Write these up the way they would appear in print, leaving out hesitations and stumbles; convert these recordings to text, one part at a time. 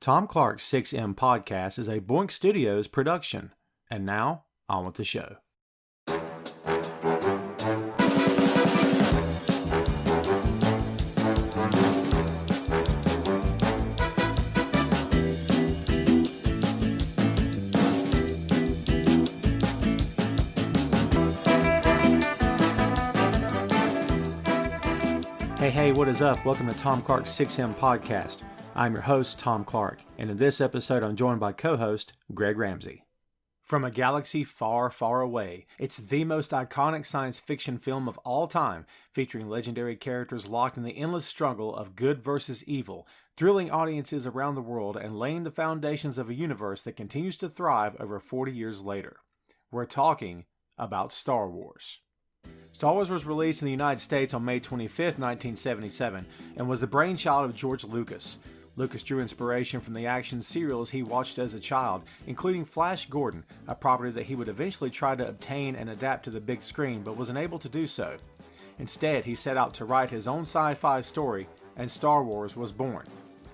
Tom Clark's 6M podcast is a Boink Studios production. And now, on with the show. Hey, what is up? Welcome to Tom Clark's 6M podcast. I'm your host, Tom Clark, and in this episode I'm joined by co-host Greg Ramsey. From a galaxy far, far away, it's the most iconic science fiction film of all time, featuring legendary characters locked in the endless struggle of good versus evil, thrilling audiences around the world, and laying the foundations of a universe that continues to thrive over 40 years later. We're talking about Star Wars. Star Wars was released in the United States on May 25, 1977, and was the brainchild of George Lucas. Lucas drew inspiration from the action serials he watched as a child, including Flash Gordon, a property that he would eventually try to obtain and adapt to the big screen, but was unable to do so. Instead, he set out to write his own sci-fi story, and Star Wars was born.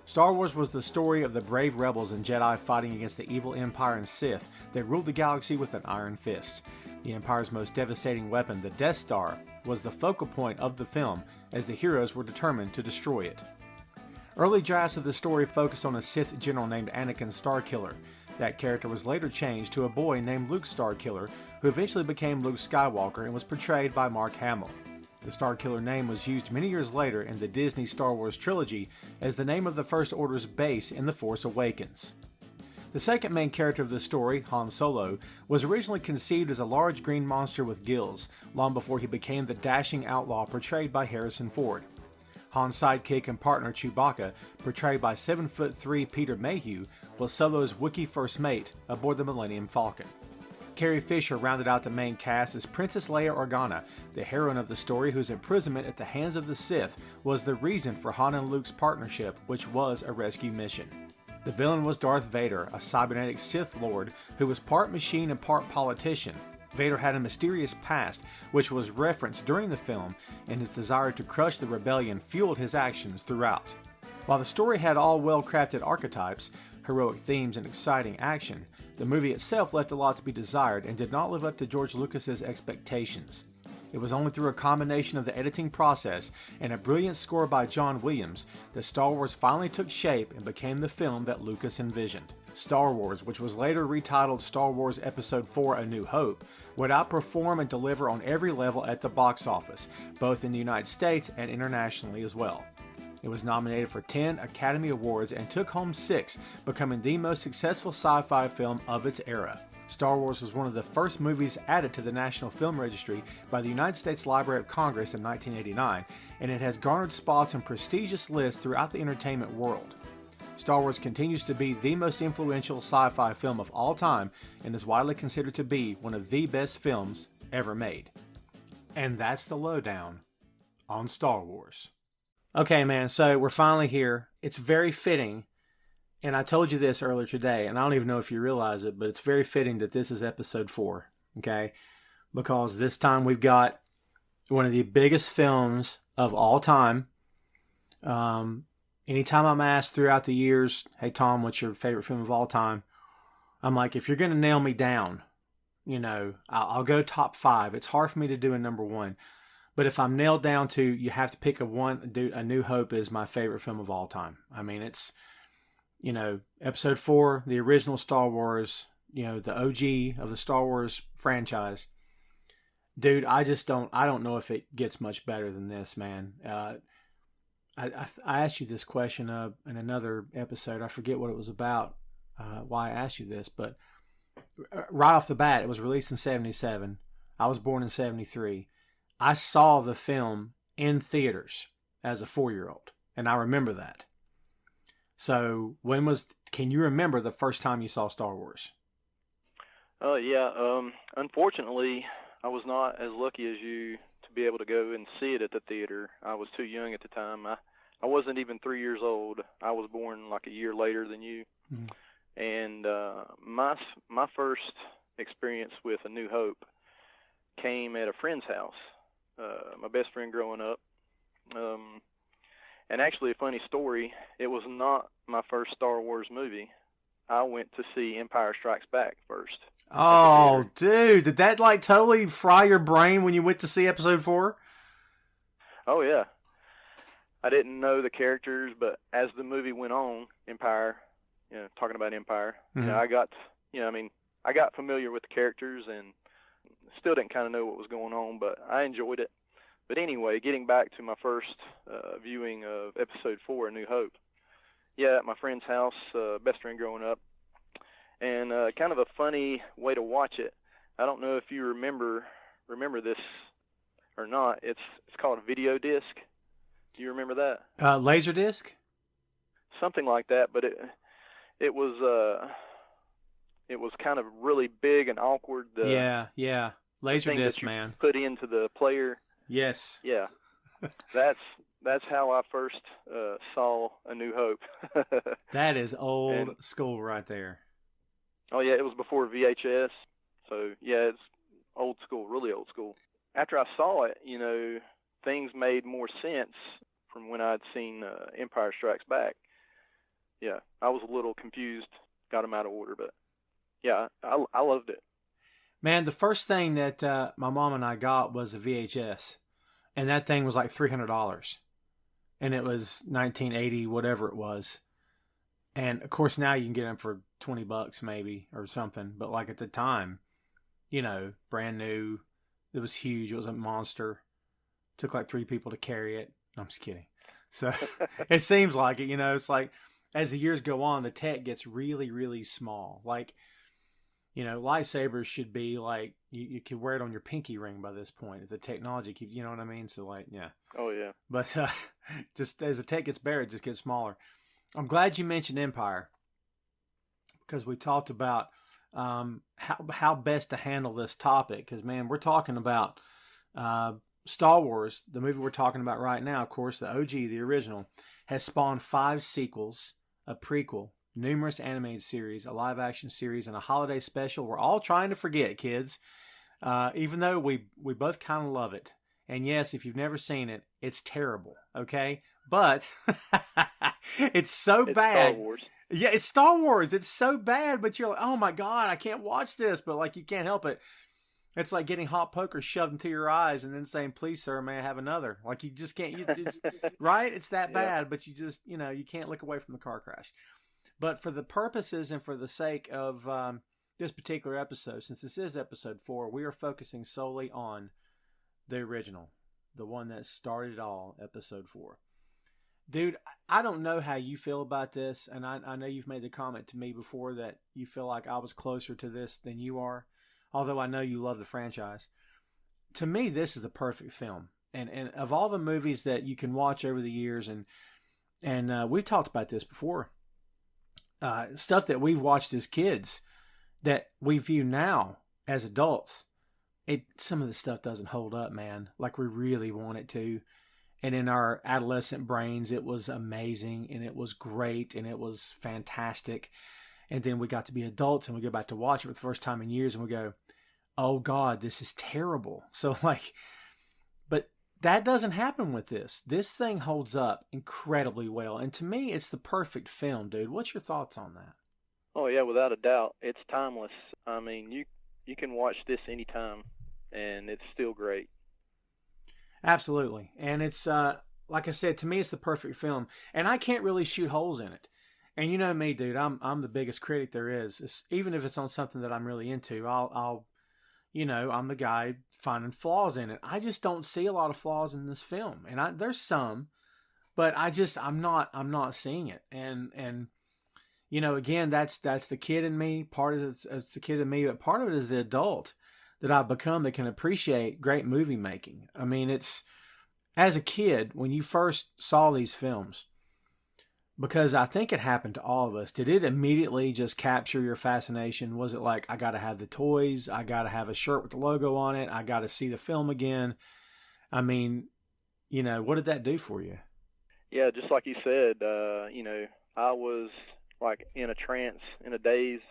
Star Wars was the story of the brave rebels and Jedi fighting against the evil Empire and Sith that ruled the galaxy with an iron fist. The Empire's most devastating weapon, the Death Star, was the focal point of the film, as the heroes were determined to destroy it. Early drafts of the story focused on a Sith general named Anakin Starkiller. That character was later changed to a boy named Luke Starkiller, who eventually became Luke Skywalker and was portrayed by Mark Hamill. The Starkiller name was used many years later in the Disney Star Wars trilogy as the name of the First Order's base in The Force Awakens. The second main character of the story, Han Solo, was originally conceived as a large green monster with gills, long before he became the dashing outlaw portrayed by Harrison Ford. Han's sidekick and partner Chewbacca, portrayed by 7'3" Peter Mayhew, was Solo's Wookiee first mate aboard the Millennium Falcon. Carrie Fisher rounded out the main cast as Princess Leia Organa, the heroine of the story whose imprisonment at the hands of the Sith was the reason for Han and Luke's partnership, which was a rescue mission. The villain was Darth Vader, a cybernetic Sith Lord who was part machine and part politician. Vader had a mysterious past, which was referenced during the film, and his desire to crush the rebellion fueled his actions throughout. While the story had all well-crafted archetypes, heroic themes, and exciting action, the movie itself left a lot to be desired and did not live up to George Lucas's expectations. It was only through a combination of the editing process and a brilliant score by John Williams that Star Wars finally took shape and became the film that Lucas envisioned. Star Wars, which was later retitled Star Wars Episode IV: A New Hope, would outperform and deliver on every level at the box office, both in the United States and internationally as well. It was nominated for 10 Academy Awards and took home 6, becoming the most successful sci-fi film of its era. Star Wars was one of the first movies added to the National Film Registry by the United States Library of Congress in 1989, and it has garnered spots on prestigious lists throughout the entertainment world. Star Wars continues to be the most influential sci-fi film of all time and is widely considered to be one of the best films ever made. And that's the lowdown on Star Wars. Okay, man, so we're finally here. It's very fitting, and I told you this earlier today, and I don't even know if you realize it, but it's very fitting that this is episode 4, okay? Because this time we've got one of the biggest films of all time. Anytime I'm asked throughout the years, hey, Tom, what's your favorite film of all time? I'm like, if you're going to nail me down, I'll go top 5. It's hard for me to do a number 1. But if I'm nailed down to, you have to pick A New Hope is my favorite film of all time. I mean, it's, Episode 4, the original Star Wars, the OG of the Star Wars franchise. Dude, I don't know if it gets much better than this, man. I asked you this question in another episode. I forget what it was about, why I asked you this, but right off the bat, it was released in 1977. I was born in 1973. I saw the film in theaters as a 4-year-old, and I remember that. So can you remember the first time you saw Star Wars? Yeah. Unfortunately, I was not as lucky as you to be able to go and see it at the theater. I was too young at the time. I wasn't even 3 years old. I was born like a year later than you. Mm-hmm. And my first experience with A New Hope came at a friend's house, my best friend growing up. And actually, a funny story, it was not my first Star Wars movie. I went to see Empire Strikes Back first. Oh, dude, did that like totally fry your brain when you went to see episode 4? Oh, yeah. I didn't know the characters, but as the movie went on, Empire, talking about Empire, I got familiar with the characters and still didn't kind of know what was going on, but I enjoyed it. But anyway, getting back to my first viewing of episode 4, A New Hope. Yeah, at my friend's house, best friend growing up, and kind of a funny way to watch it. I don't know if you remember this or not. It's called a video disc. Do you remember that? Laser disc? Something like that, but it was kind of really big and awkward. Yeah. Laser disc, man. Put into the player. Yes. Yeah. That's how I first saw A New Hope. That is old school right there. Oh yeah, it was before VHS. So yeah, it's old school, really old school. After I saw it, things made more sense from when I'd seen Empire Strikes Back. Yeah, I was a little confused, got them out of order, but yeah, I loved it. Man, the first thing that my mom and I got was a VHS, and that thing was like $300, and it was 1980, whatever it was. And of course now you can get them for $20 maybe or something, but like at the time, brand new, it was huge. It was a monster. Took like 3 people to carry it. No, I'm just kidding. So it seems like it, it's like as the years go on, the tech gets really, really small. Like, lightsabers should be like, you could wear it on your pinky ring by this point. If the technology keeps, you know what I mean? So like, yeah. Oh yeah. But just as the tech gets better, it just gets smaller. I'm glad you mentioned Empire, because we talked about how best to handle this topic. Because, man, we're talking about Star Wars. The movie we're talking about right now, of course, the OG, the original, has spawned 5 sequels, a prequel, numerous animated series, a live-action series, and a holiday special. We're all trying to forget, kids, even though we both kind of love it. And yes, if you've never seen it, it's terrible, okay? But it's so bad. Star Wars. Yeah, it's Star Wars. It's so bad, but you're like, oh my God, I can't watch this. But like, you can't help it. It's like getting hot poker shoved into your eyes and then saying, please, sir, may I have another? Like, you just can't, it's, right? It's that bad, but you just, you can't look away from the car crash. But for the purposes and for the sake of this particular episode, since this is episode 4, we are focusing solely on the original, the one that started it all, episode 4. Dude, I don't know how you feel about this, and I know you've made the comment to me before that you feel like I was closer to this than you are, although I know you love the franchise. To me, this is the perfect film. And of all the movies that you can watch over the years, and we've talked about this before, stuff that we've watched as kids that we view now as adults, some of the stuff doesn't hold up, man, like we really want it to. And in our adolescent brains, it was amazing and it was great and it was fantastic. And then we got to be adults and we go back to watch it for the first time in years and we go, oh God, this is terrible. So like, but that doesn't happen with this. This thing holds up incredibly well. And to me, it's the perfect film, dude. What's your thoughts on that? Oh yeah, without a doubt. It's timeless. I mean, you can watch this anytime and it's still great. Absolutely. And it's, like I said, to me, it's the perfect film. And I can't really shoot holes in it. And you know me, dude, I'm the biggest critic there is. Even if it's on something that I'm really into, I'll I'm the guy finding flaws in it. I just don't see a lot of flaws in this film. And there's some, but I'm not seeing it. And again, that's the kid in me. Part of it's the kid in me, but part of it is the adult that I've become that can appreciate great movie making. I mean, it's, as a kid, when you first saw these films, because I think it happened to all of us, did it immediately just capture your fascination? Was it like, I got to have the toys, I got to have a shirt with the logo on it, I got to see the film again? I mean, what did that do for you? Yeah, just like you said, I was like in a trance, in a daze.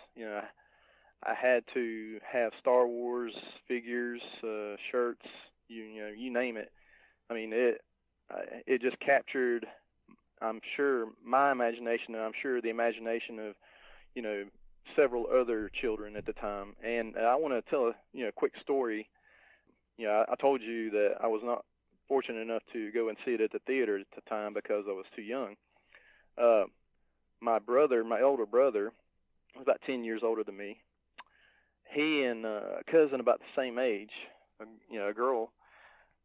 I had to have Star Wars figures, shirts, you name it. I mean, it just captured I'm sure my imagination, and I'm sure the imagination of, you know, several other children at the time. And I want to tell a quick story. I told you that I was not fortunate enough to go and see it at the theater at the time because I was too young. My brother, my older brother, was about 10 years older than me. He and a cousin about the same age, a girl,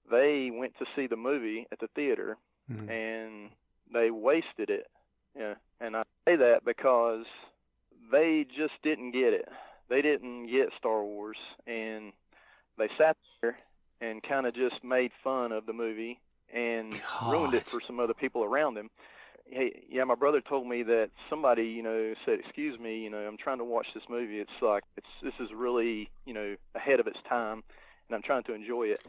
they went to see the movie at the theater, and they wasted it. Yeah, and I say that because they just didn't get it. They didn't get Star Wars, and they sat there and kind of just made fun of the movie and ruined it for some other people around them. Hey, yeah, my brother told me that somebody, said, "Excuse me, I'm trying to watch this movie. This is really, ahead of its time, and I'm trying to enjoy it."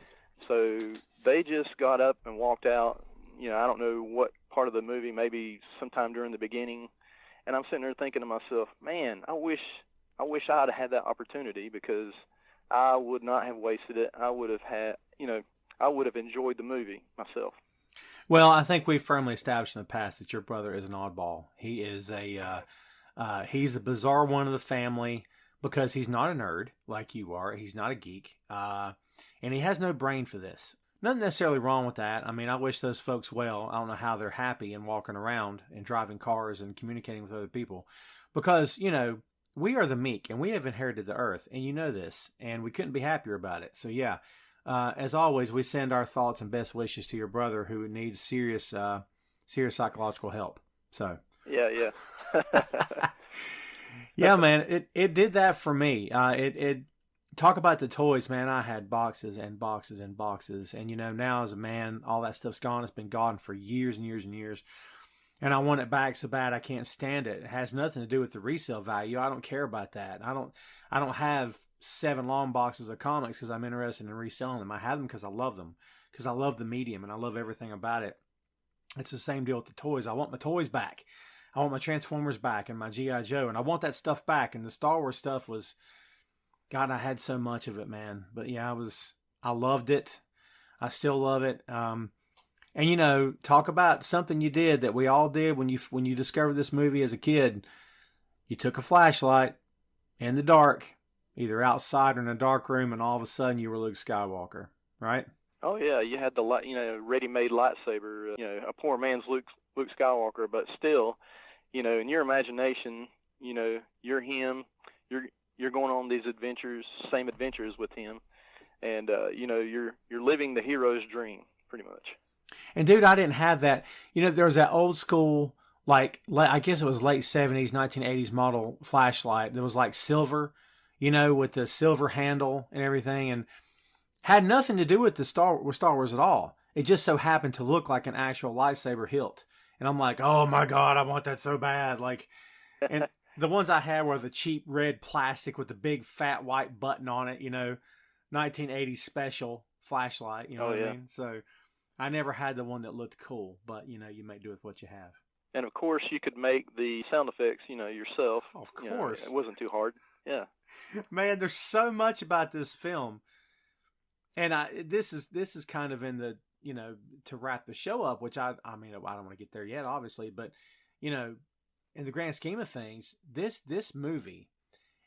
So they just got up and walked out. I don't know what part of the movie, maybe sometime during the beginning, and I'm sitting there thinking to myself, man, I wish I'd had that opportunity, because I would not have wasted it. I would have enjoyed the movie myself. Well, I think we've firmly established in the past that your brother is an oddball. He is he's the bizarre one of the family because he's not a nerd like you are. He's not a geek, and he has no brain for this. Nothing necessarily wrong with that. I mean, I wish those folks well. I don't know how they're happy and walking around and driving cars and communicating with other people, because we are the meek and we have inherited the earth, and you know this, and we couldn't be happier about it. So yeah. As always, we send our thoughts and best wishes to your brother, who needs serious psychological help. So yeah. Yeah, man, it did that for me. It talk about the toys, man. I had boxes and boxes and boxes, and now as a man, all that stuff's gone. It's been gone for years and years and years, and I want it back so bad. I can't stand it. It has nothing to do with the resale value. I don't care about that. I don't have 7 long boxes of comics because I'm interested in reselling them. I have them because I love them, because I love the medium and I love everything about it. It's the same deal with the toys. I want my toys back. I want my Transformers back and my G.I. Joe, and I want that stuff back. And the Star Wars stuff was, God, I had so much of it, man. But yeah, I loved it. I still love it. And talk about something you did that we all did when you discovered this movie as a kid. You took a flashlight in the dark, either outside or in a dark room, and all of a sudden you were Luke Skywalker, right? Oh yeah, you had the ready-made lightsaber. A poor man's Luke Skywalker, but still, in your imagination, you're him. You're going on these adventures, same adventures with him, and you're living the hero's dream, pretty much. And dude, I didn't have that. There was that old school, I guess it was late 70s, 1980s model flashlight. It was like silver, with the silver handle and everything, and had nothing to do with Star Wars at all. It just so happened to look like an actual lightsaber hilt. And I'm like, oh my God, I want that so bad. And the ones I had were the cheap red plastic with the big fat white button on it, 1980s special flashlight, what I mean? So I never had the one that looked cool, but you make do with what you have. And of course you could make the sound effects, yourself. Of course. It wasn't too hard. Yeah. Man, there's so much about this film. And this is kind of in the, to wrap the show up, which I don't want to get there yet, obviously, but in the grand scheme of things, this movie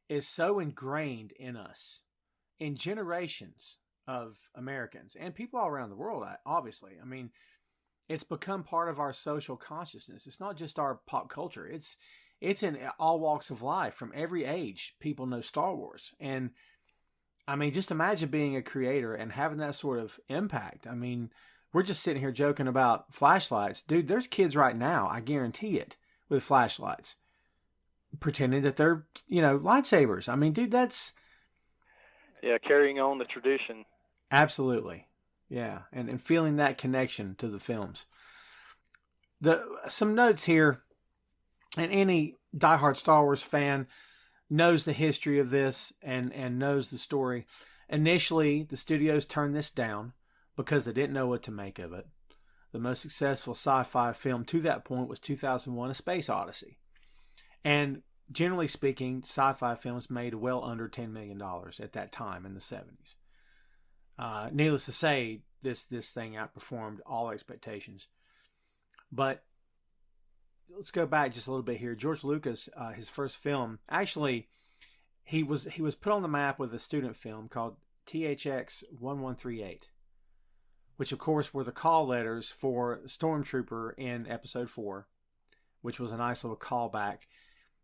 is so ingrained in us, in generations of Americans and people all around the world, obviously. I mean, it's become part of our social consciousness. It's not just our pop culture. It's in all walks of life. From every age, people know Star Wars. And I mean, just imagine being a creator and having that sort of impact. I mean, we're just sitting here joking about flashlights. Dude, there's kids right now, I guarantee it, with flashlights, pretending that they're, lightsabers. I mean, dude, that's... Yeah, carrying on the tradition. Absolutely. Yeah, and feeling that connection to the films. Some notes here, and any diehard Star Wars fan knows the history of this and knows the story. Initially, the studios turned this down because they didn't know what to make of it. The most successful sci-fi film to that point was 2001: A Space Odyssey. And generally speaking, sci-fi films made well under $10 million at that time in the 70s. Needless to say, this thing outperformed all expectations. But let's go back just a little bit here. George Lucas, his first film, actually, he was put on the map with a student film called THX 1138, which of course were the call letters for Stormtrooper in Episode 4, which was a nice little callback.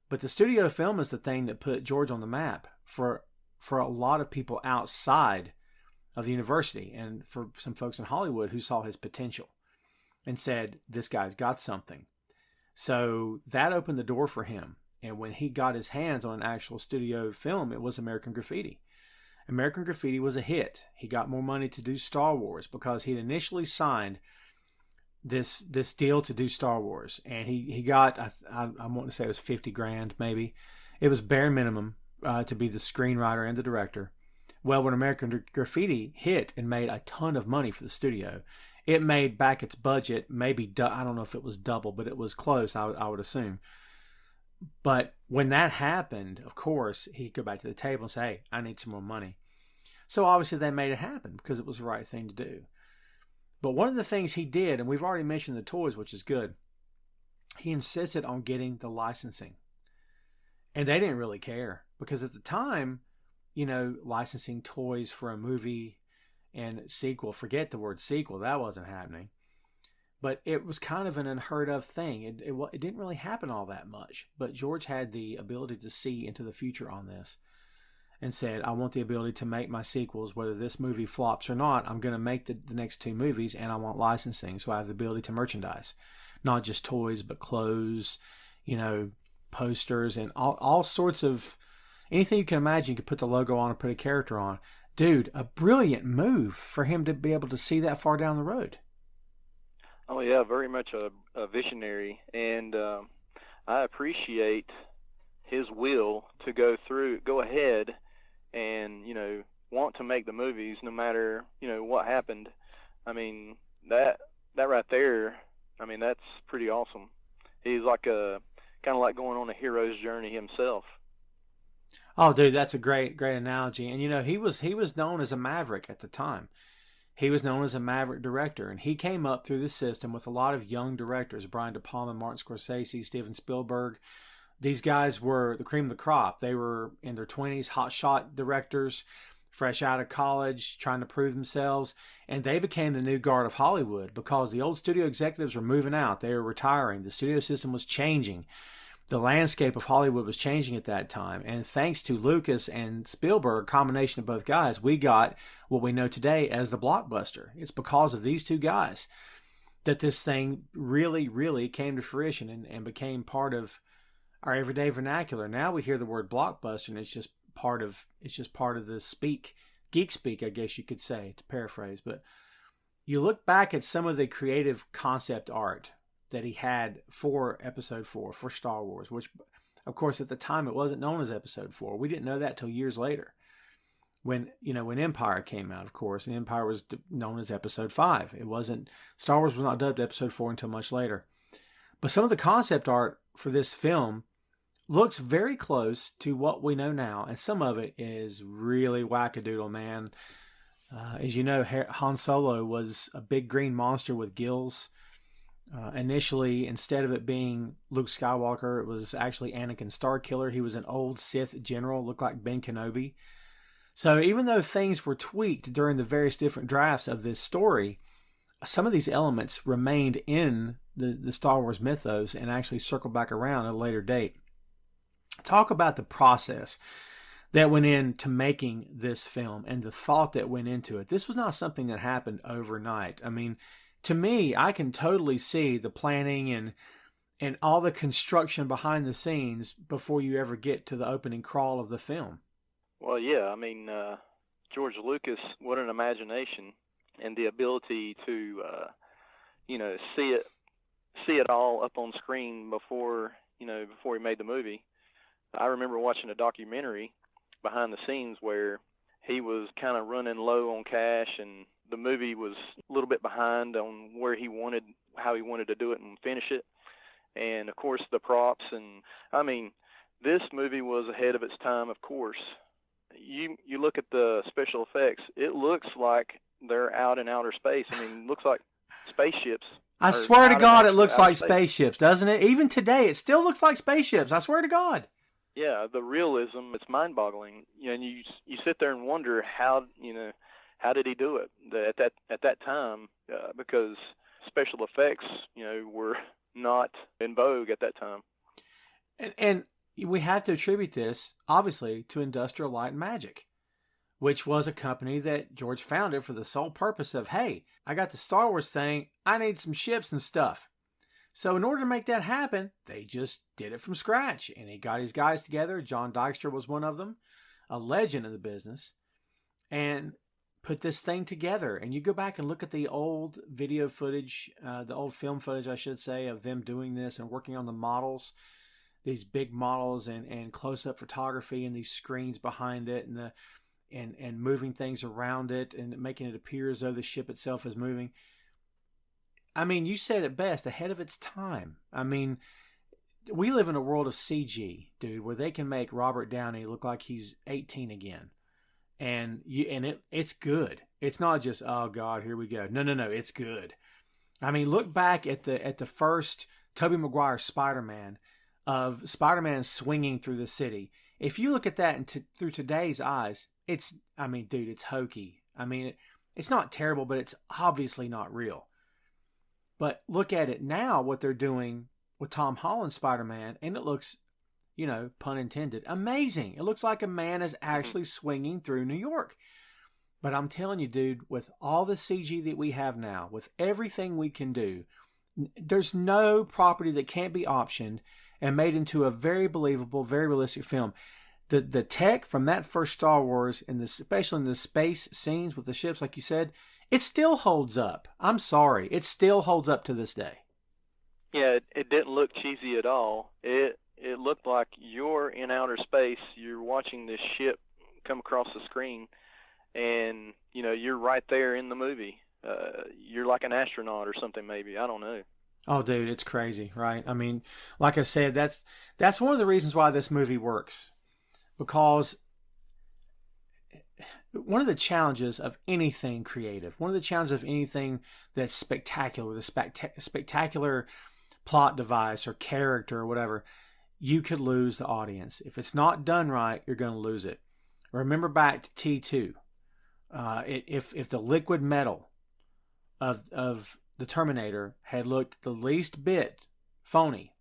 But the studio film is the thing that put George on the map for a lot of people outside of the university, and for some folks in Hollywood who saw his potential and said, this guy's got something. So that opened the door for him. And when he got his hands on an actual studio film, it was American Graffiti. American Graffiti was a hit. He got more money to do Star Wars because he'd initially signed this deal to do Star Wars, and he got, I want to say it was $50,000 maybe. It was bare minimum to be the screenwriter and the director. Well, when American Graffiti hit and made a ton of money for the studio, it made back its budget, maybe, I don't know if it was double, but it was close, I would assume. But when that happened, of course, he could go back to the table and say, hey, I need some more money. So obviously they made it happen because it was the right thing to do. But one of the things he did, and we've already mentioned the toys, which is good, he insisted on getting the licensing. And they didn't really care because at the time, licensing toys for a movie and sequel, forget the word sequel, that wasn't happening. But it was kind of an unheard of thing. It didn't really happen all that much. But George had the ability to see into the future on this and said, I want the ability to make my sequels, whether this movie flops or not. I'm going to make the next 2 movies, and I want licensing. So I have the ability to merchandise, not just toys, but clothes, posters, and all sorts of anything you can imagine. You could put the logo on and put a character on. Dude, a brilliant move for him to be able to see that far down the road. Oh yeah, very much a visionary, and I appreciate his will to go ahead and want to make the movies no matter what happened. I mean, that right there, I mean, that's pretty awesome. He's like kind of like going on a hero's journey himself. Oh, dude, that's a great analogy. And he was known as a maverick at the time. He was known as a maverick director, and he came up through the system with a lot of young directors, Brian De Palma, Martin Scorsese, Steven Spielberg. These guys were the cream of the crop. They were in their 20s, hotshot directors, fresh out of college, trying to prove themselves. And they became the new guard of Hollywood because the old studio executives were moving out. They were retiring. The studio system was changing. The landscape of Hollywood was changing at that time. And thanks to Lucas and Spielberg, combination of both guys, we got what we know today as the blockbuster. It's because of these 2 guys that this thing really, really came to fruition and became part of our everyday vernacular. Now we hear the word blockbuster, and it's just part of the geek speak, I guess you could say, to paraphrase. But you look back at some of the creative concept art that he had for Episode 4, for Star Wars, which, of course, at the time it wasn't known as Episode 4. We didn't know that till years later, when Empire came out, of course, and Empire was known as Episode 5. It wasn't, Star Wars was not dubbed Episode 4 until much later. But some of the concept art for this film looks very close to what we know now, and some of it is really wackadoodle, man. As you know, Han Solo was a big green monster with gills. Initially, instead of it being Luke Skywalker, it was actually Anakin Starkiller. He was an old Sith general, looked like Ben Kenobi. So even though things were tweaked during the various different drafts of this story, some of these elements remained in the Star Wars mythos and actually circled back around at a later date. Talk about the process that went into making this film and the thought that went into it. This was not something that happened overnight. I mean, to me, I can totally see the planning and all the construction behind the scenes before you ever get to the opening crawl of the film. Well, yeah, I mean, George Lucas, what an imagination, and the ability to, see it all up on screen before he made the movie. I remember watching a documentary behind the scenes where he was kind of running low on cash, and the movie was a little bit behind on how he wanted to do it and finish it. And of course the props, and I mean, this movie was ahead of its time, of course. You look at the special effects, it looks like they're out in outer space. I mean, it looks like spaceships I or swear to out of God, it actual looks outer like space. spaceships, doesn't it? Even today, it still looks like spaceships. I swear to God. Yeah, the realism, it's mind-boggling. And you sit there and wonder how did he do it at that time, because special effects, were not in vogue at that time. And we have to attribute this, obviously, to Industrial Light and Magic, which was a company that George founded for the sole purpose of, hey, I got the Star Wars thing, I need some ships and stuff. So in order to make that happen, they just did it from scratch. And he got his guys together. John Dykstra was one of them, a legend in the business, and put this thing together. And you go back and look at the old video footage, the old film footage, I should say, of them doing this and working on the models, these big models and close-up photography and these screens behind it and moving things around it and making it appear as though the ship itself is moving. I mean, you said it best, ahead of its time. I mean, we live in a world of CG, dude, where they can make Robert Downey look like he's 18 again. And it's good. It's not just, oh God, here we go. No, it's good. I mean, look back at the first Tobey Maguire Spider-Man, of Spider-Man swinging through the city. If you look at that through today's eyes, it's hokey. I mean, it's not terrible, but it's obviously not real. But look at it now, what they're doing with Tom Holland's Spider-Man, and it looks, pun intended, amazing. It looks like a man is actually swinging through New York. But I'm telling you, dude, with all the CG that we have now, with everything we can do, there's no property that can't be optioned and made into a very believable, very realistic film. The tech from that first Star Wars, and especially in the space scenes with the ships, like you said, it still holds up. I'm sorry. It still holds up to this day. Yeah, it didn't look cheesy at all. It looked like you're in outer space. You're watching this ship come across the screen, and, you're right there in the movie. You're like an astronaut or something maybe. I don't know. Oh, dude, it's crazy, right? I mean, like I said, that's one of the reasons why this movie works. Because one of the challenges of anything creative, one of the challenges of anything that's spectacular, with a spectacular plot device or character or whatever, you could lose the audience. If it's not done right, you're going to lose it. Remember back to T2. If the liquid metal of the Terminator had looked the least bit phony,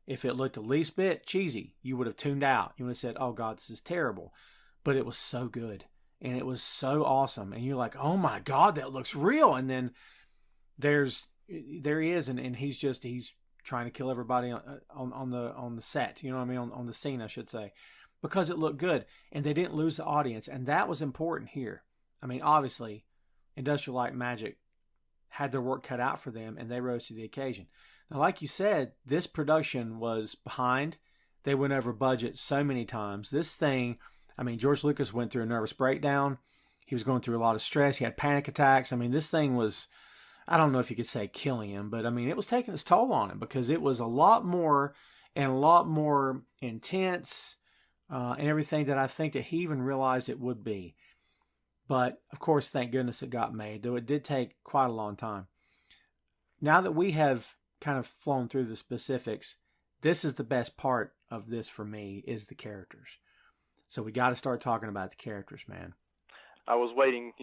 if it looked the least bit cheesy, you would have tuned out. You would have said, oh God, this is terrible. But it was so good. And it was so awesome. And you're like, oh my God, that looks real. And then there he is. And he's trying to kill everybody on the set. You know what I mean? On the scene, I should say. Because it looked good. And they didn't lose the audience. And that was important here. I mean, obviously, Industrial Light and Magic had their work cut out for them, and they rose to the occasion. Now, like you said, this production was behind. They went over budget so many times. This thing, I mean, George Lucas went through a nervous breakdown. He was going through a lot of stress. He had panic attacks. I mean, this thing was, I don't know if you could say killing him, but I mean, it was taking its toll on him because it was a lot more intense and everything that I think that he even realized it would be. But, of course, thank goodness it got made, though it did take quite a long time. Now that we have kind of flown through the specifics, this is the best part of this for me, is the characters. So we got to start talking about the characters, man. I was waiting,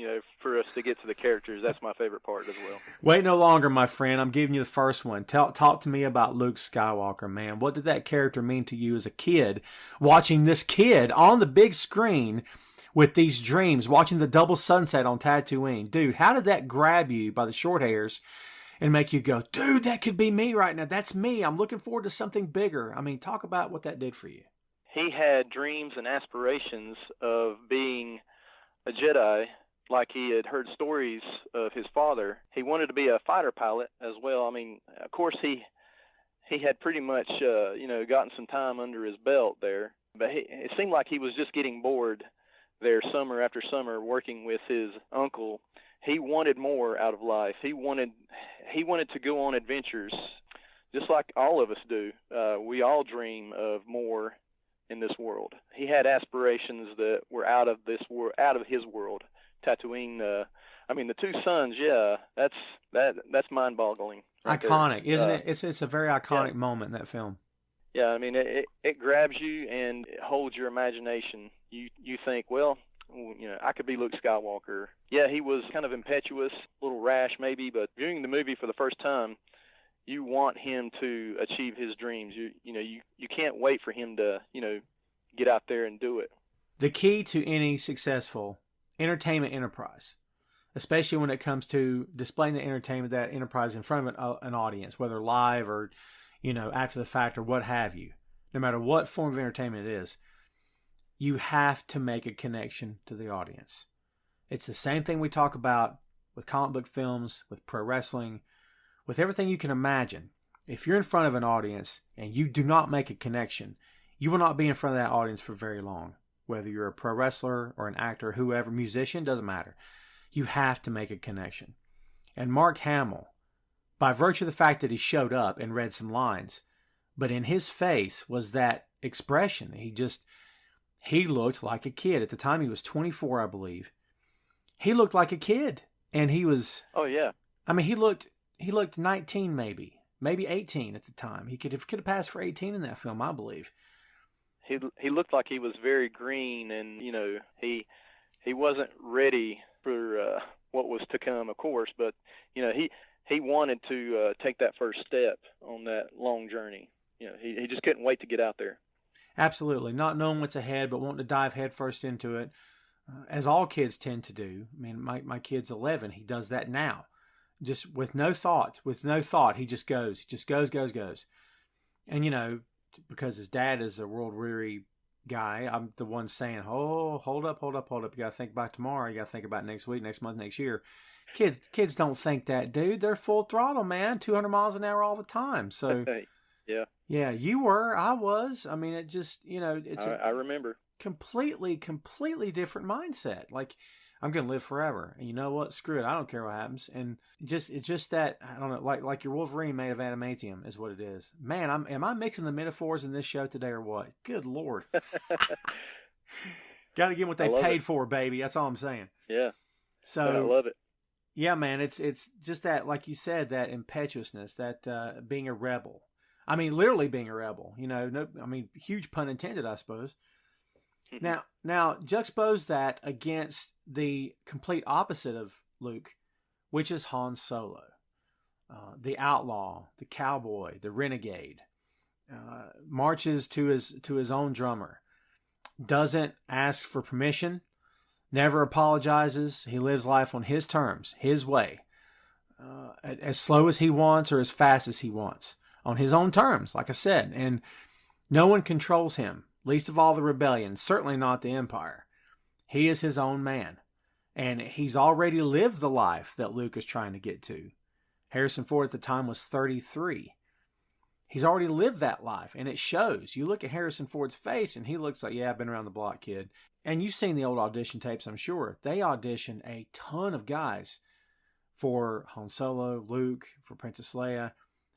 for us to get to the characters. That's my favorite part as well. Wait no longer, my friend. I'm giving you the first one. Talk to me about Luke Skywalker, man. What did that character mean to you as a kid, watching this kid on the big screen with these dreams, watching the double sunset on Tatooine? Dude, how did that grab you by the short hairs and make you go, dude, that could be me right now. That's me. I'm looking forward to something bigger. I mean, talk about what that did for you. He had dreams and aspirations of being a Jedi, like he had heard stories of his father. He wanted to be a fighter pilot as well. I mean, of course, he had pretty much, gotten some time under his belt there. But it seemed like he was just getting bored there summer after summer working with his uncle. He wanted more out of life. He wanted to go on adventures, just like all of us do. We all dream of more in this world. He had aspirations that were out of this world, out of his world, Tatooine. I mean, the two suns. Yeah, that's mind-boggling. Right Iconic, there. isn't it? It's a very iconic moment in that film. Yeah, I mean, it grabs you and it holds your imagination. You think, well, I could be Luke Skywalker. Yeah, he was kind of impetuous, a little rash maybe, but viewing the movie for the first time, you want him to achieve his dreams. You can't wait for him to, get out there and do it. The key to any successful entertainment enterprise, especially when it comes to displaying the entertainment, that enterprise in front of an audience, whether live or, after the fact or what have you, no matter what form of entertainment it is, you have to make a connection to the audience. It's the same thing we talk about with comic book films, with pro wrestling, with everything you can imagine. If you're in front of an audience and you do not make a connection, you will not be in front of that audience for very long. Whether you're a pro wrestler or an actor, whoever, musician, doesn't matter. You have to make a connection. And Mark Hamill, by virtue of the fact that he showed up and read some lines, but in his face was that expression. He looked like a kid. At the time, he was 24, I believe. He looked like a kid. And he was... Oh, yeah. I mean, he looked 19 maybe 18 at the time. He could have passed for 18 in that film, I believe. He looked like he was very green, and, he wasn't ready for what was to come, of course, but, he wanted to take that first step on that long journey. He just couldn't wait to get out there. Absolutely. Not knowing what's ahead, but wanting to dive headfirst into it, as all kids tend to do. I mean, my kid's 11. He does that now. Just with no thought. He just goes. He just goes. And, because his dad is a world-weary guy, I'm the one saying, oh, hold up. You got to think about tomorrow. You got to think about next week, next month, next year. Kids don't think that, dude. They're full throttle, man. 200 miles an hour all the time. So... Yeah, you were. I was. I mean, it just, it's I remember. Completely different mindset. Like, I'm going to live forever. And you know what? Screw it. I don't care what happens. And it's just that, I don't know, like your Wolverine made of adamantium is what it is. Man, am I mixing the metaphors in this show today or what? Good Lord. Got to give them what they paid for, baby. That's all I'm saying. Yeah. So I love it. Yeah, man, it's just that, like you said, that impetuousness, that being a rebel. I mean, literally being a rebel, huge pun intended, I suppose. Now, juxtapose that against the complete opposite of Luke, which is Han Solo, the outlaw, the cowboy, the renegade, marches to his own drummer, doesn't ask for permission, never apologizes. He lives life on his terms, his way, as slow as he wants or as fast as he wants. On his own terms, like I said. And no one controls him, least of all the rebellion, certainly not the Empire. He is his own man. And he's already lived the life that Luke is trying to get to. Harrison Ford at the time was 33. He's already lived that life, and it shows. You look at Harrison Ford's face, and he looks like, yeah, I've been around the block, kid. And you've seen the old audition tapes, I'm sure. They auditioned a ton of guys for Han Solo, Luke, for Princess Leia.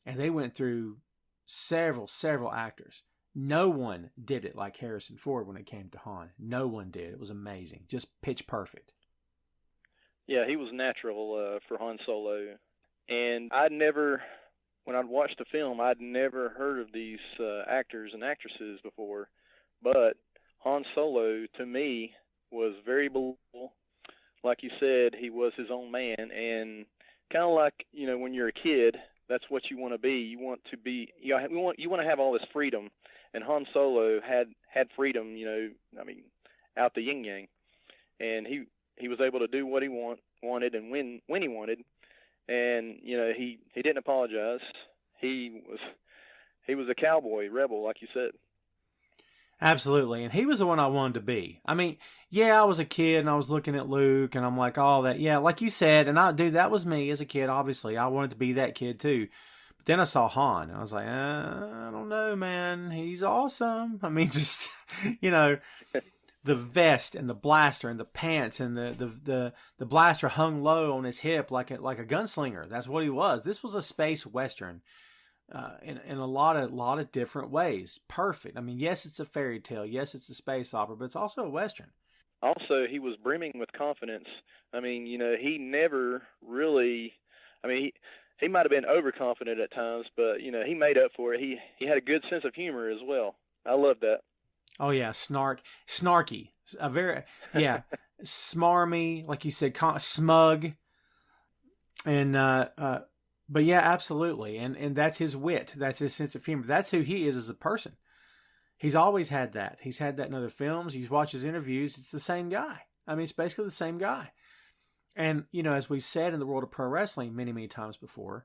And they went through several actors. No one did it like Harrison Ford when it came to Han. No one did. It was amazing. Just pitch perfect. Yeah, he was natural for Han Solo. And when I'd watched the film, I'd never heard of these actors and actresses before. But Han Solo, to me, was very believable. Like you said, he was his own man. And kind of like, when you're a kid, that's what you want to be. You want to be, you want to have all this freedom, and Han Solo had freedom, out the yin yang, and he was able to do what he wanted and when he wanted, and he didn't apologize. He was a cowboy rebel, like you said. Absolutely. And he was the one I wanted to be. I mean, yeah, I was a kid and I was looking at Luke and I'm like, oh, that, yeah, like you said. And that was me as a kid, obviously. I wanted to be that kid too. But then I saw Han and I was like, I don't know, man. He's awesome. I mean, just, the vest and the blaster and the pants and the blaster hung low on his hip like a gunslinger. That's what he was. This was a space Western. In a lot of different ways. Perfect. I mean, yes, it's a fairy tale. Yes, it's a space opera, but it's also a Western. also he was brimming with confidence. I mean, he never really. I mean, he might have been overconfident at times, but he made up for it. He had a good sense of humor as well. I love that. Oh yeah, snarky, a very smarmy, like you said, smug, and but yeah, absolutely, and that's his wit, that's his sense of humor, that's who he is as a person. He's always had that. He's had that in other films. You watch his interviews; it's the same guy. I mean, it's basically the same guy. And as we've said in the world of pro wrestling many, many times before,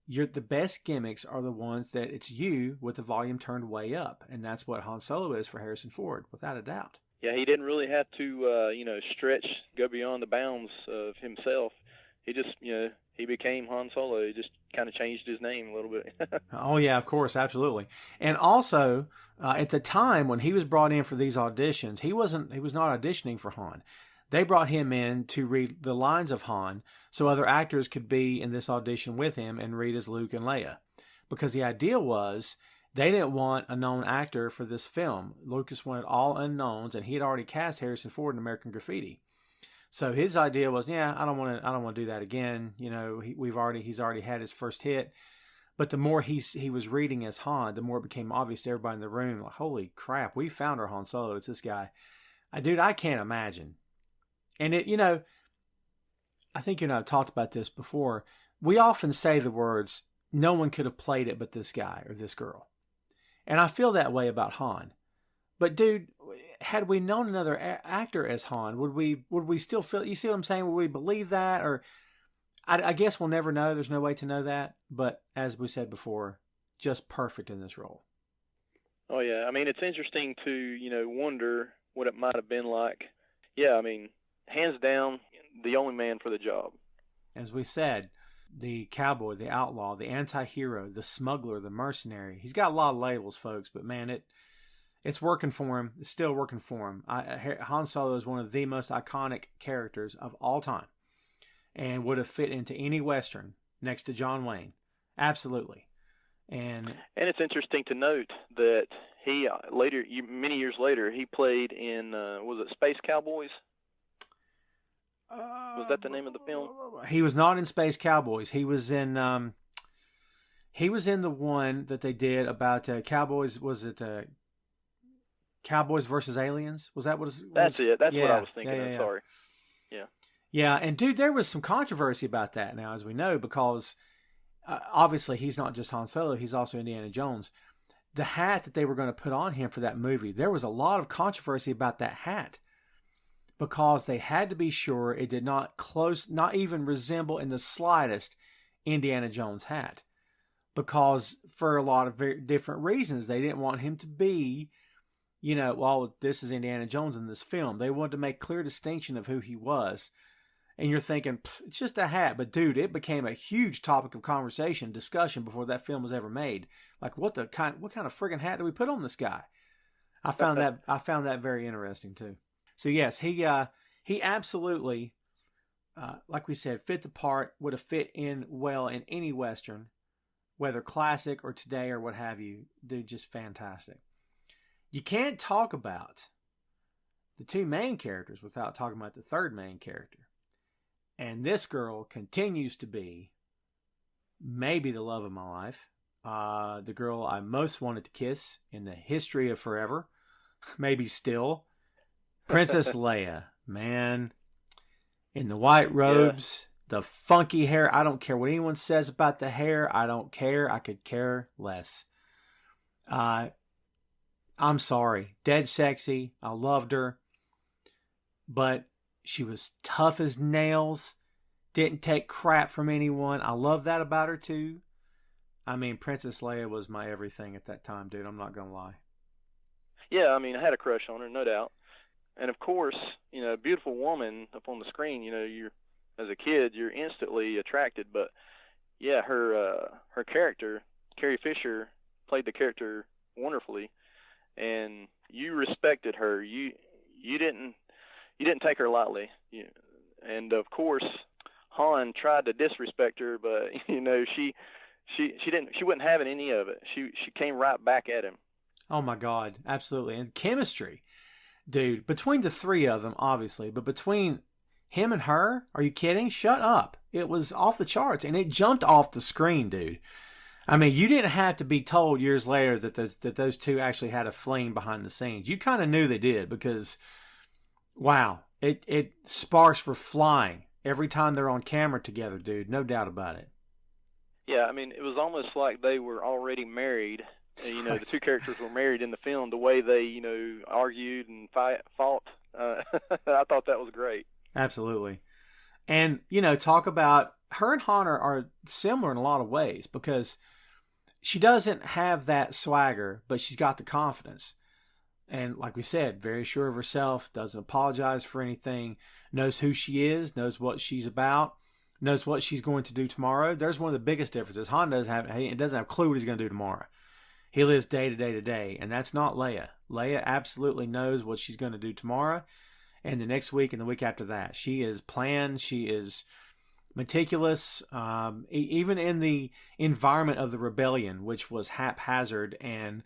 the best gimmicks are the ones that it's you with the volume turned way up, and that's what Han Solo is for Harrison Ford, without a doubt. Yeah, he didn't really have to, stretch, go beyond the bounds of himself. He just, he became Han Solo. He just kind of changed his name a little bit. Oh yeah, of course, absolutely. And also, at the time when he was brought in for these auditions, he was not auditioning for Han. They brought him in to read the lines of Han so other actors could be in this audition with him and read as Luke and Leia. Because the idea was they didn't want a known actor for this film. Lucas wanted all unknowns, and he had already cast Harrison Ford in American Graffiti. So his idea was, I don't want to do that again. He's already had his first hit. But the more he was reading as Han, the more it became obvious to everybody in the room, like, holy crap, we found our Han Solo. It's this guy. I can't imagine. And I think I've talked about this before. We often say the words, no one could have played it but this guy or this girl. And I feel that way about Han. But dude, had we known another actor as Han, would we still feel, you see what I'm saying? Would we believe that? Or I guess we'll never know. There's no way to know that. But as we said before, just perfect in this role. Oh yeah. I mean, it's interesting to, wonder what it might have been like. Yeah. I mean, hands down, the only man for the job. As we said, the cowboy, the outlaw, the anti-hero, the smuggler, the mercenary. He's got a lot of labels, folks, but man, it's working for him. It's still working for him. Han Solo is one of the most iconic characters of all time and would have fit into any Western next to John Wayne. Absolutely. And it's interesting to note that he many years later, he played in, was it Space Cowboys? Was that the name of the film? He was not in Space Cowboys. He was in the one that they did about cowboys. Was it Cowboys versus Aliens? Was that what? That's it. That's what I was thinking. I'm sorry. Yeah. Yeah, and dude, there was some controversy about that now, as we know, because obviously he's not just Han Solo; he's also Indiana Jones. The hat that they were going to put on him for that movie, there was a lot of controversy about that hat, because they had to be sure it did not even resemble in the slightest Indiana Jones hat. Because for a lot of very different reasons, they didn't want him to be, this is Indiana Jones in this film. They wanted to make clear distinction of who he was. And you're thinking, it's just a hat. But dude, it became a huge topic of conversation, discussion before that film was ever made. Like, what kind of friggin' hat do we put on this guy? I found that very interesting too. So yes, he absolutely, like we said, fit the part, would have fit in well in any Western, whether classic or today or what have you. Dude, just fantastic. You can't talk about the two main characters without talking about the third main character. And this girl continues to be maybe the love of my life. The girl I most wanted to kiss in the history of forever. Maybe still. Princess Leia, man, in the white robes, the funky hair. I don't care what anyone says about the hair. I don't care. I could care less. I'm sorry. Dead sexy. I loved her. But she was tough as nails. Didn't take crap from anyone. I love that about her too. I mean, Princess Leia was my everything at that time, dude. I'm not going to lie. Yeah, I mean, I had a crush on her, no doubt. And of course, a beautiful woman up on the screen, you're, as a kid, you're instantly attracted. But yeah, her character, Carrie Fisher, played the character wonderfully, and you respected her. You didn't take her lightly. And of course, Han tried to disrespect her, but she wasn't having any of it. She came right back at him. Oh my God, absolutely. And chemistry. Dude, between the three of them, obviously, but between him and her, are you kidding? Shut up. It was off the charts, and it jumped off the screen, dude. I mean, you didn't have to be told years later that those two actually had a fling behind the scenes. You kind of knew they did because, wow, sparks were flying every time they're on camera together, dude. No doubt about it. Yeah, I mean, it was almost like they were already married. Right. The two characters were married in the film. The way they, argued and fought, I thought that was great. Absolutely. And, talk about her and Hunter are similar in a lot of ways because she doesn't have that swagger, but she's got the confidence. And like we said, very sure of herself, doesn't apologize for anything, knows who she is, knows what she's about, knows what she's going to do tomorrow. There's one of the biggest differences. Han doesn't have a clue what he's going to do tomorrow. He lives day to day to day, and that's not Leia. Leia absolutely knows what she's going to do tomorrow and the next week and the week after that. She is planned. She is meticulous, even in the environment of the rebellion, which was haphazard and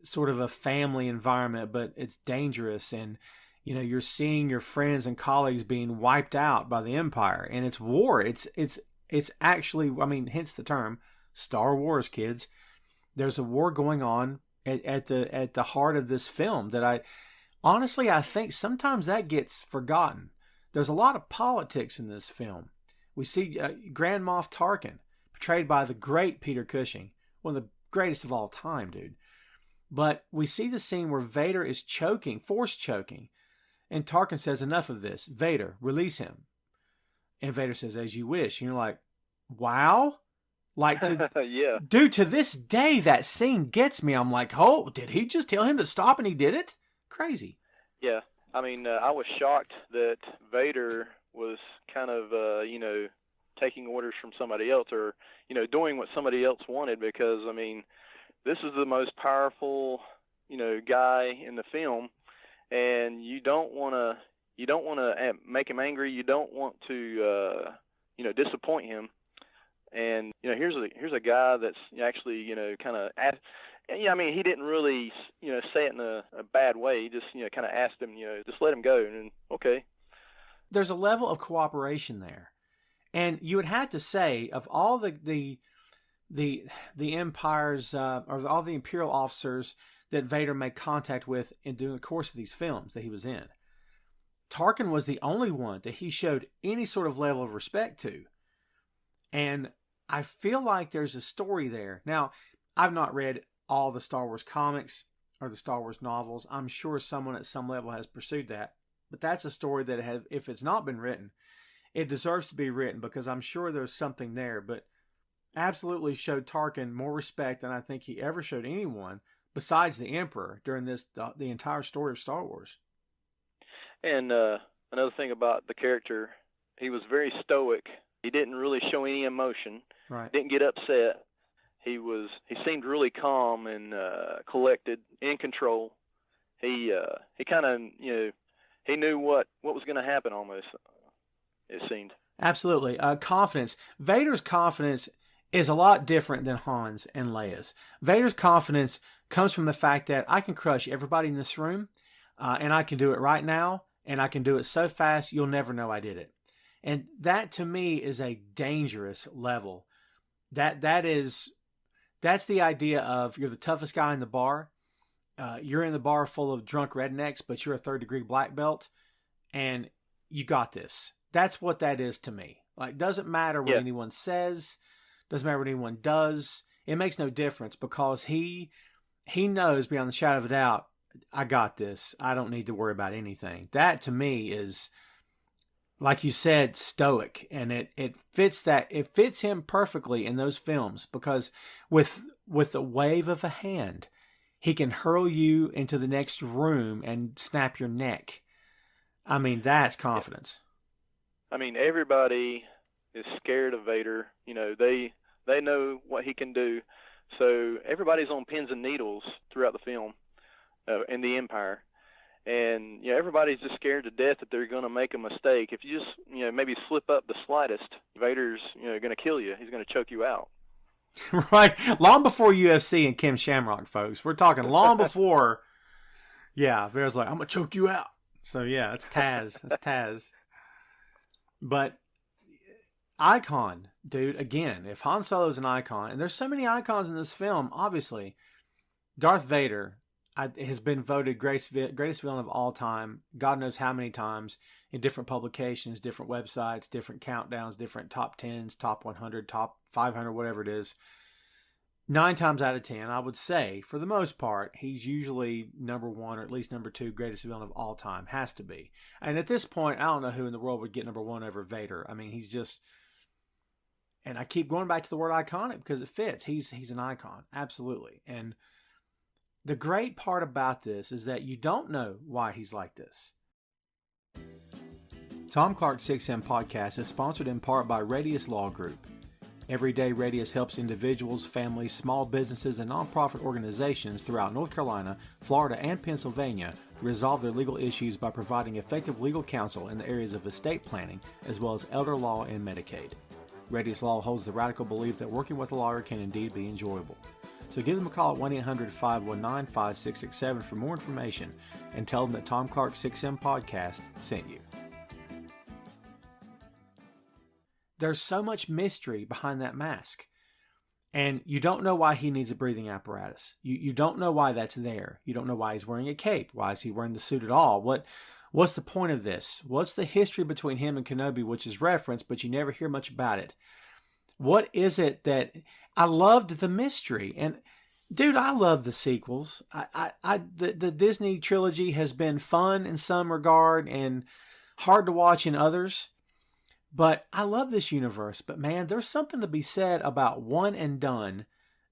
sort of a family environment, but it's dangerous. And, you're seeing your friends and colleagues being wiped out by the Empire, and it's war. It's actually, I mean, hence the term Star Wars, kids. There's a war going on at the heart of this film that I think sometimes that gets forgotten. There's a lot of politics in this film. We see Grand Moff Tarkin, portrayed by the great Peter Cushing, one of the greatest of all time, dude. But we see the scene where Vader is choking, force choking, and Tarkin says, "Enough of this. Vader, release him." And Vader says, "As you wish." And you're like, wow. Like, yeah. Dude, to this day, that scene gets me. I'm like, oh, did he just tell him to stop and he did it? Crazy. Yeah. I mean, I was shocked that Vader was kind of, taking orders from somebody else or, doing what somebody else wanted because, I mean, this is the most powerful, guy in the film, and you don't want to make him angry. You don't want to, disappoint him. And, here's a guy that's actually, kind of yeah, I mean, he didn't really, say it in a bad way. He just, kind of asked him, just let him go. And okay. There's a level of cooperation there. And you would have to say, of all the Empire's, or all the Imperial officers that Vader made contact with during the course of these films that he was in, Tarkin was the only one that he showed any sort of level of respect to. And I feel like there's a story there. Now, I've not read all the Star Wars comics or the Star Wars novels. I'm sure someone at some level has pursued that. But that's a story that if it's not been written, it deserves to be written because I'm sure there's something there. But absolutely showed Tarkin more respect than I think he ever showed anyone besides the Emperor during the entire story of Star Wars. And another thing about the character, he was very stoic. He didn't really show any emotion. Right. Didn't get upset. He seemed really calm and collected, in control. He kind of, he knew what was going to happen almost, it seemed. Absolutely. Confidence. Vader's confidence is a lot different than Han's and Leia's. Vader's confidence comes from the fact that I can crush everybody in this room, and I can do it right now, and I can do it so fast you'll never know I did it. And that to me is a dangerous level. That's the idea of you're the toughest guy in the bar. You're in the bar full of drunk rednecks, but you're a third-degree black belt, and you got this. That's what that is to me. Like, doesn't matter what anyone says, doesn't matter what anyone does. It makes no difference because he knows beyond the shadow of a doubt, I got this. I don't need to worry about anything. That to me is, like you said, stoic, and it fits him perfectly in those films because with a wave of a hand, he can hurl you into the next room and snap your neck. I mean, that's confidence. I mean, everybody is scared of Vader. They know what he can do. So everybody's on pins and needles throughout the film in the Empire. And, everybody's just scared to death that they're going to make a mistake. If you just, maybe slip up the slightest, Vader's, going to kill you. He's going to choke you out. Right. Long before UFC and Kim Shamrock, folks. We're talking long before Yeah, Vader's like, I'm going to choke you out. So, yeah, it's Taz. That's Taz. But icon, dude, again, if Han Solo's an icon, and there's so many icons in this film, obviously, Darth Vader has been voted greatest villain of all time, God knows how many times, in different publications, different websites, different countdowns, different top 10s, top 100, top 500, whatever it is. 9 times out of 10, I would say, for the most part, he's usually number 1 or at least number 2 greatest villain of all time. Has to be. And at this point, I don't know who in the world would get number 1 over Vader. I mean, he's just... And I keep going back to the word iconic because it fits. He's an icon. Absolutely. And the great part about this is that you don't know why he's like this. Tom Clark's 6M podcast is sponsored in part by Radius Law Group. Every day, Radius helps individuals, families, small businesses, and nonprofit organizations throughout North Carolina, Florida, and Pennsylvania resolve their legal issues by providing effective legal counsel in the areas of estate planning, as well as elder law and Medicaid. Radius Law holds the radical belief that working with a lawyer can indeed be enjoyable. So give them a call at 1-800-519-5667 for more information and tell them that Tom Clark's 6M podcast sent you. There's so much mystery behind that mask. And you don't know why he needs a breathing apparatus. You don't know why that's there. You don't know why he's wearing a cape. Why is he wearing the suit at all? What's the point of this? What's the history between him and Kenobi, which is referenced, but you never hear much about it? What is it that... I loved the mystery. And, dude, I love the sequels. The Disney trilogy has been fun in some regard and hard to watch in others. But I love this universe. But, man, there's something to be said about one and done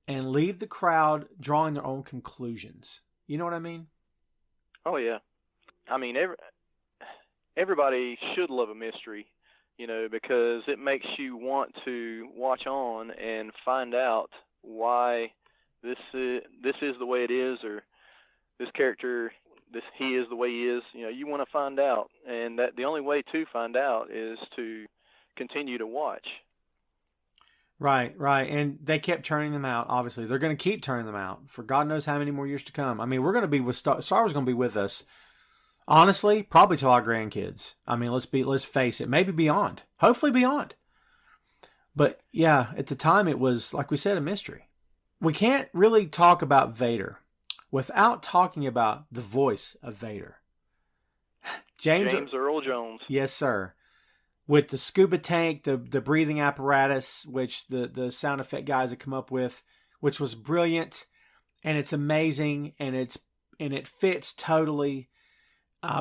and leave the crowd drawing their own conclusions. You know what I mean? Oh, yeah. I mean, everybody should love a mystery, because it makes you want to watch on and find out why this is the way it is, or this character, he is the way he is. You want to find out, and that the only way to find out is to continue to watch. Right. And they kept turning them out, obviously. They're going to keep turning them out for God knows how many more years to come. I mean, we're going to be with Star Wars going to be with us, honestly, probably till our grandkids. I mean, let's face it, maybe beyond. Hopefully beyond. But yeah, at the time it was, like we said, a mystery. We can't really talk about Vader without talking about the voice of Vader. James Earl Jones. Yes, sir. With the scuba tank, the breathing apparatus, which the sound effect guys had come up with, which was brilliant, and it's amazing, and it fits totally,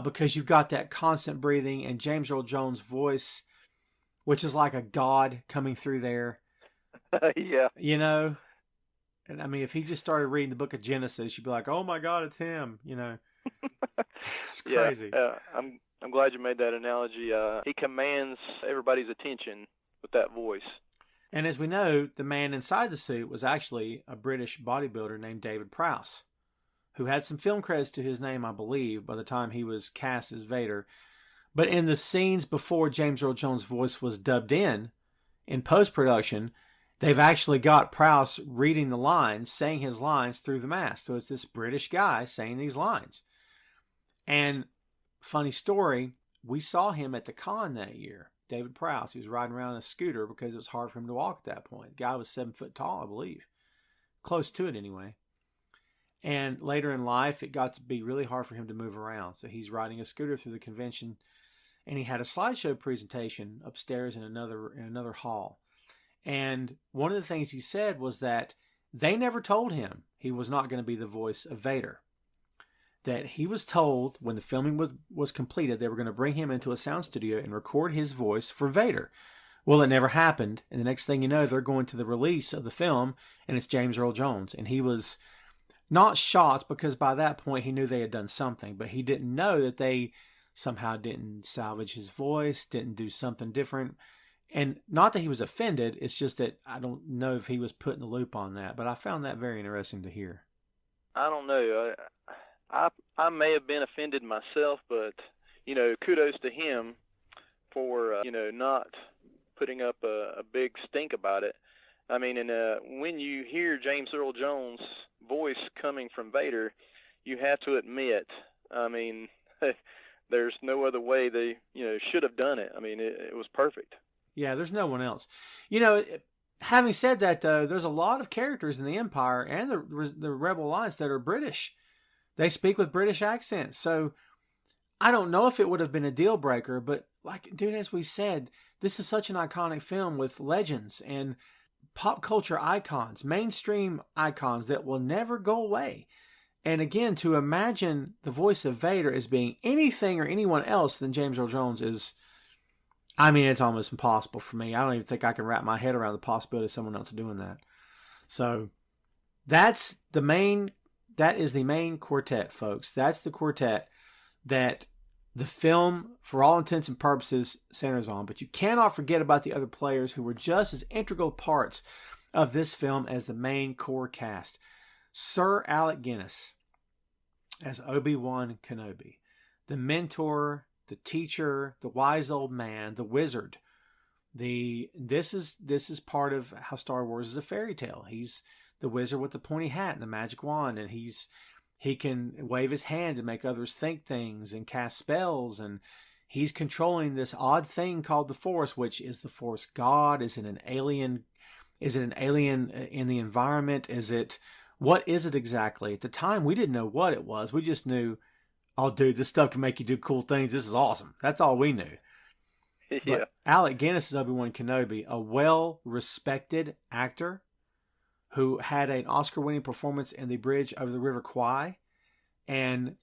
because you've got that constant breathing and James Earl Jones' voice, which is like a god coming through there. Yeah. And I mean, if he just started reading the book of Genesis, you'd be like, oh my God, it's him, It's crazy. Yeah, I'm glad you made that analogy. He commands everybody's attention with that voice. And as we know, the man inside the suit was actually a British bodybuilder named David Prowse, who had some film credits to his name, I believe, by the time he was cast as Vader. But in the scenes before James Earl Jones' voice was dubbed in post-production, they've actually got Prowse reading the lines, saying his lines through the mask. So it's this British guy saying these lines. And funny story, we saw him at the con that year. David Prowse. He was riding around in a scooter because it was hard for him to walk at that point. The guy was 7 foot tall, I believe. Close to it anyway. And later in life, it got to be really hard for him to move around. So he's riding a scooter through the convention, and he had a slideshow presentation upstairs in another hall. And one of the things he said was that they never told him he was not going to be the voice of Vader. That he was told when the filming was completed, they were going to bring him into a sound studio and record his voice for Vader. Well, it never happened. And the next thing you know, they're going to the release of the film, and it's James Earl Jones. And he was not shocked because by that point he knew they had done something, but he didn't know that they somehow didn't salvage his voice, didn't do something different. And not that he was offended, it's just that I don't know if he was put in the loop on that, but I found that very interesting to hear. I don't know. I may have been offended myself, but, kudos to him for, not putting up a big stink about it. I mean, and when you hear James Earl Jones' voice coming from Vader, you have to admit I mean, there's no other way they, should have done it. I mean, it was perfect. Yeah, there's no one else. Having said that, though, there's a lot of characters in the Empire and the Rebel Alliance that are British. They speak with British accents. So I don't know if it would have been a deal breaker, but dude, as we said, this is such an iconic film with legends and pop culture icons, mainstream icons that will never go away. And again, to imagine the voice of Vader as being anything or anyone else than James Earl Jones is, it's almost impossible for me. I don't even think I can wrap my head around the possibility of someone else doing that. So that is the main quartet, folks. That's the quartet that the film, for all intents and purposes, centers on. But you cannot forget about the other players who were just as integral parts of this film as the main core cast. Sir Alec Guinness as Obi-Wan Kenobi, the mentor, the teacher, the wise old man, the wizard. This is part of how Star Wars is a fairy tale. He's the wizard with the pointy hat and the magic wand, and he can wave his hand to make others think things and cast spells, and he's controlling this odd thing called the Force, which is the Force God? Is it an alien? Is it an alien in the environment? What is it exactly? At the time, we didn't know what it was. We just knew, oh, dude, this stuff can make you do cool things. This is awesome. That's all we knew. Yeah. But Alec Guinness is Obi-Wan Kenobi, a well-respected actor who had an Oscar-winning performance in The Bridge Over the River Kwai. And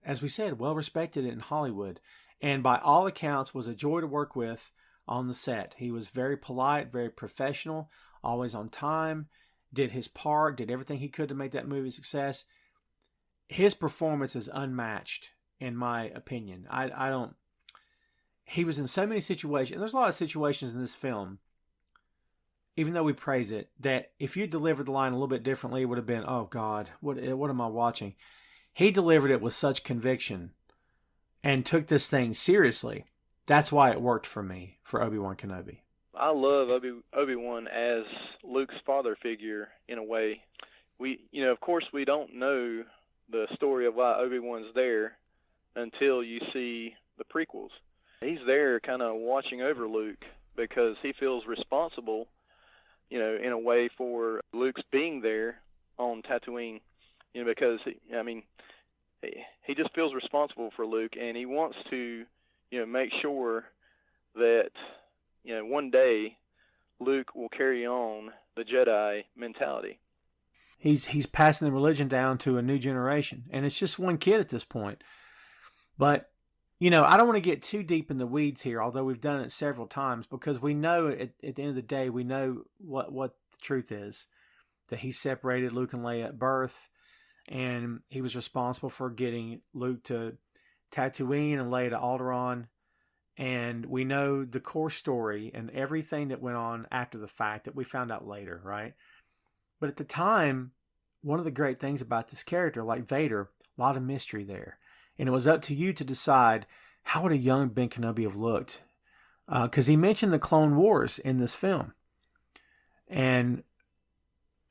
as we said, well-respected in Hollywood. And by all accounts, was a joy to work with on the set. He was very polite, very professional, always on time, did his part, did everything he could to make that movie a success. His performance is unmatched, in my opinion. He was in so many situations, and there's a lot of situations in this film, even though we praise it, that if you delivered the line a little bit differently, it would have been, oh God, what am I watching? He delivered it with such conviction and took this thing seriously. That's why it worked for me, for Obi-Wan Kenobi. I love Obi-Wan as Luke's father figure in a way. Of course, we don't know the story of why Obi-Wan's there until you see the prequels. He's there kind of watching over Luke because he feels responsible, in a way for Luke's being there on Tatooine, because, he just feels responsible for Luke, and he wants to, make sure that, one day Luke will carry on the Jedi mentality. He's passing the religion down to a new generation, and it's just one kid at this point. But, I don't want to get too deep in the weeds here, although we've done it several times, because we know at the end of the day, we know what the truth is, that he separated Luke and Leia at birth, and he was responsible for getting Luke to Tatooine and Leia to Alderaan. And we know the core story and everything that went on after the fact that we found out later, right? But at the time, one of the great things about this character, like Vader, a lot of mystery there. And it was up to you to decide, how would a young Ben Kenobi have looked? Because he mentioned the Clone Wars in this film. And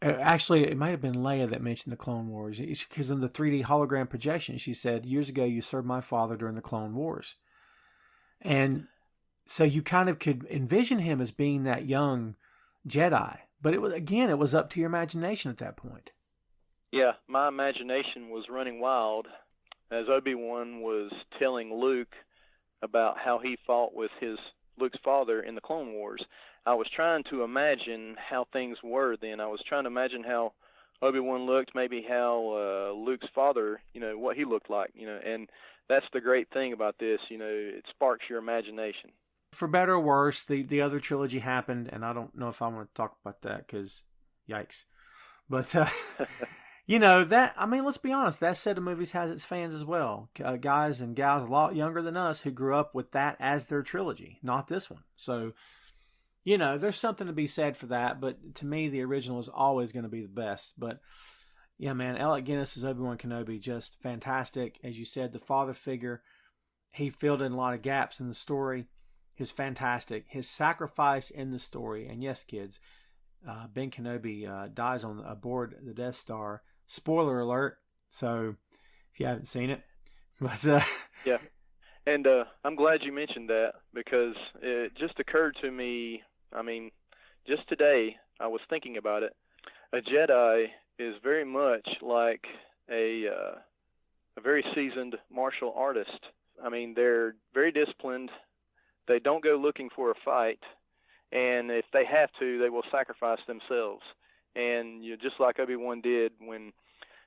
actually, it might have been Leia that mentioned the Clone Wars. Because in the 3D hologram projection, she said, years ago, you served my father during the Clone Wars. And so you kind of could envision him as being that young Jedi. But it was up to your imagination at that point. Yeah, my imagination was running wild as Obi-Wan was telling Luke about how he fought with Luke's father in the Clone Wars. I was trying to imagine how things were then. I was trying to imagine how Obi-Wan looked, maybe how Luke's father, what he looked like, and that's the great thing about this, it sparks your imagination. For better or worse, the other trilogy happened, and I don't know if I want to talk about that because, yikes. But, let's be honest, that set of movies has its fans as well. Guys and gals a lot younger than us who grew up with that as their trilogy, not this one. So, there's something to be said for that, but to me, the original is always going to be the best. But, yeah, man, Alec Guinness as Obi-Wan Kenobi, just fantastic. As you said, the father figure, he filled in a lot of gaps in the story. Is fantastic. His sacrifice in the story, and yes, kids, Ben Kenobi dies aboard the Death Star. Spoiler alert. So, if you haven't seen it, But Yeah. And I'm glad you mentioned that, because it just occurred to me, I mean, just today I was thinking about it. A Jedi is very much like a very seasoned martial artist. I mean, they're very disciplined. They don't go looking for a fight, and if they have to, they will sacrifice themselves. And just like Obi-Wan did when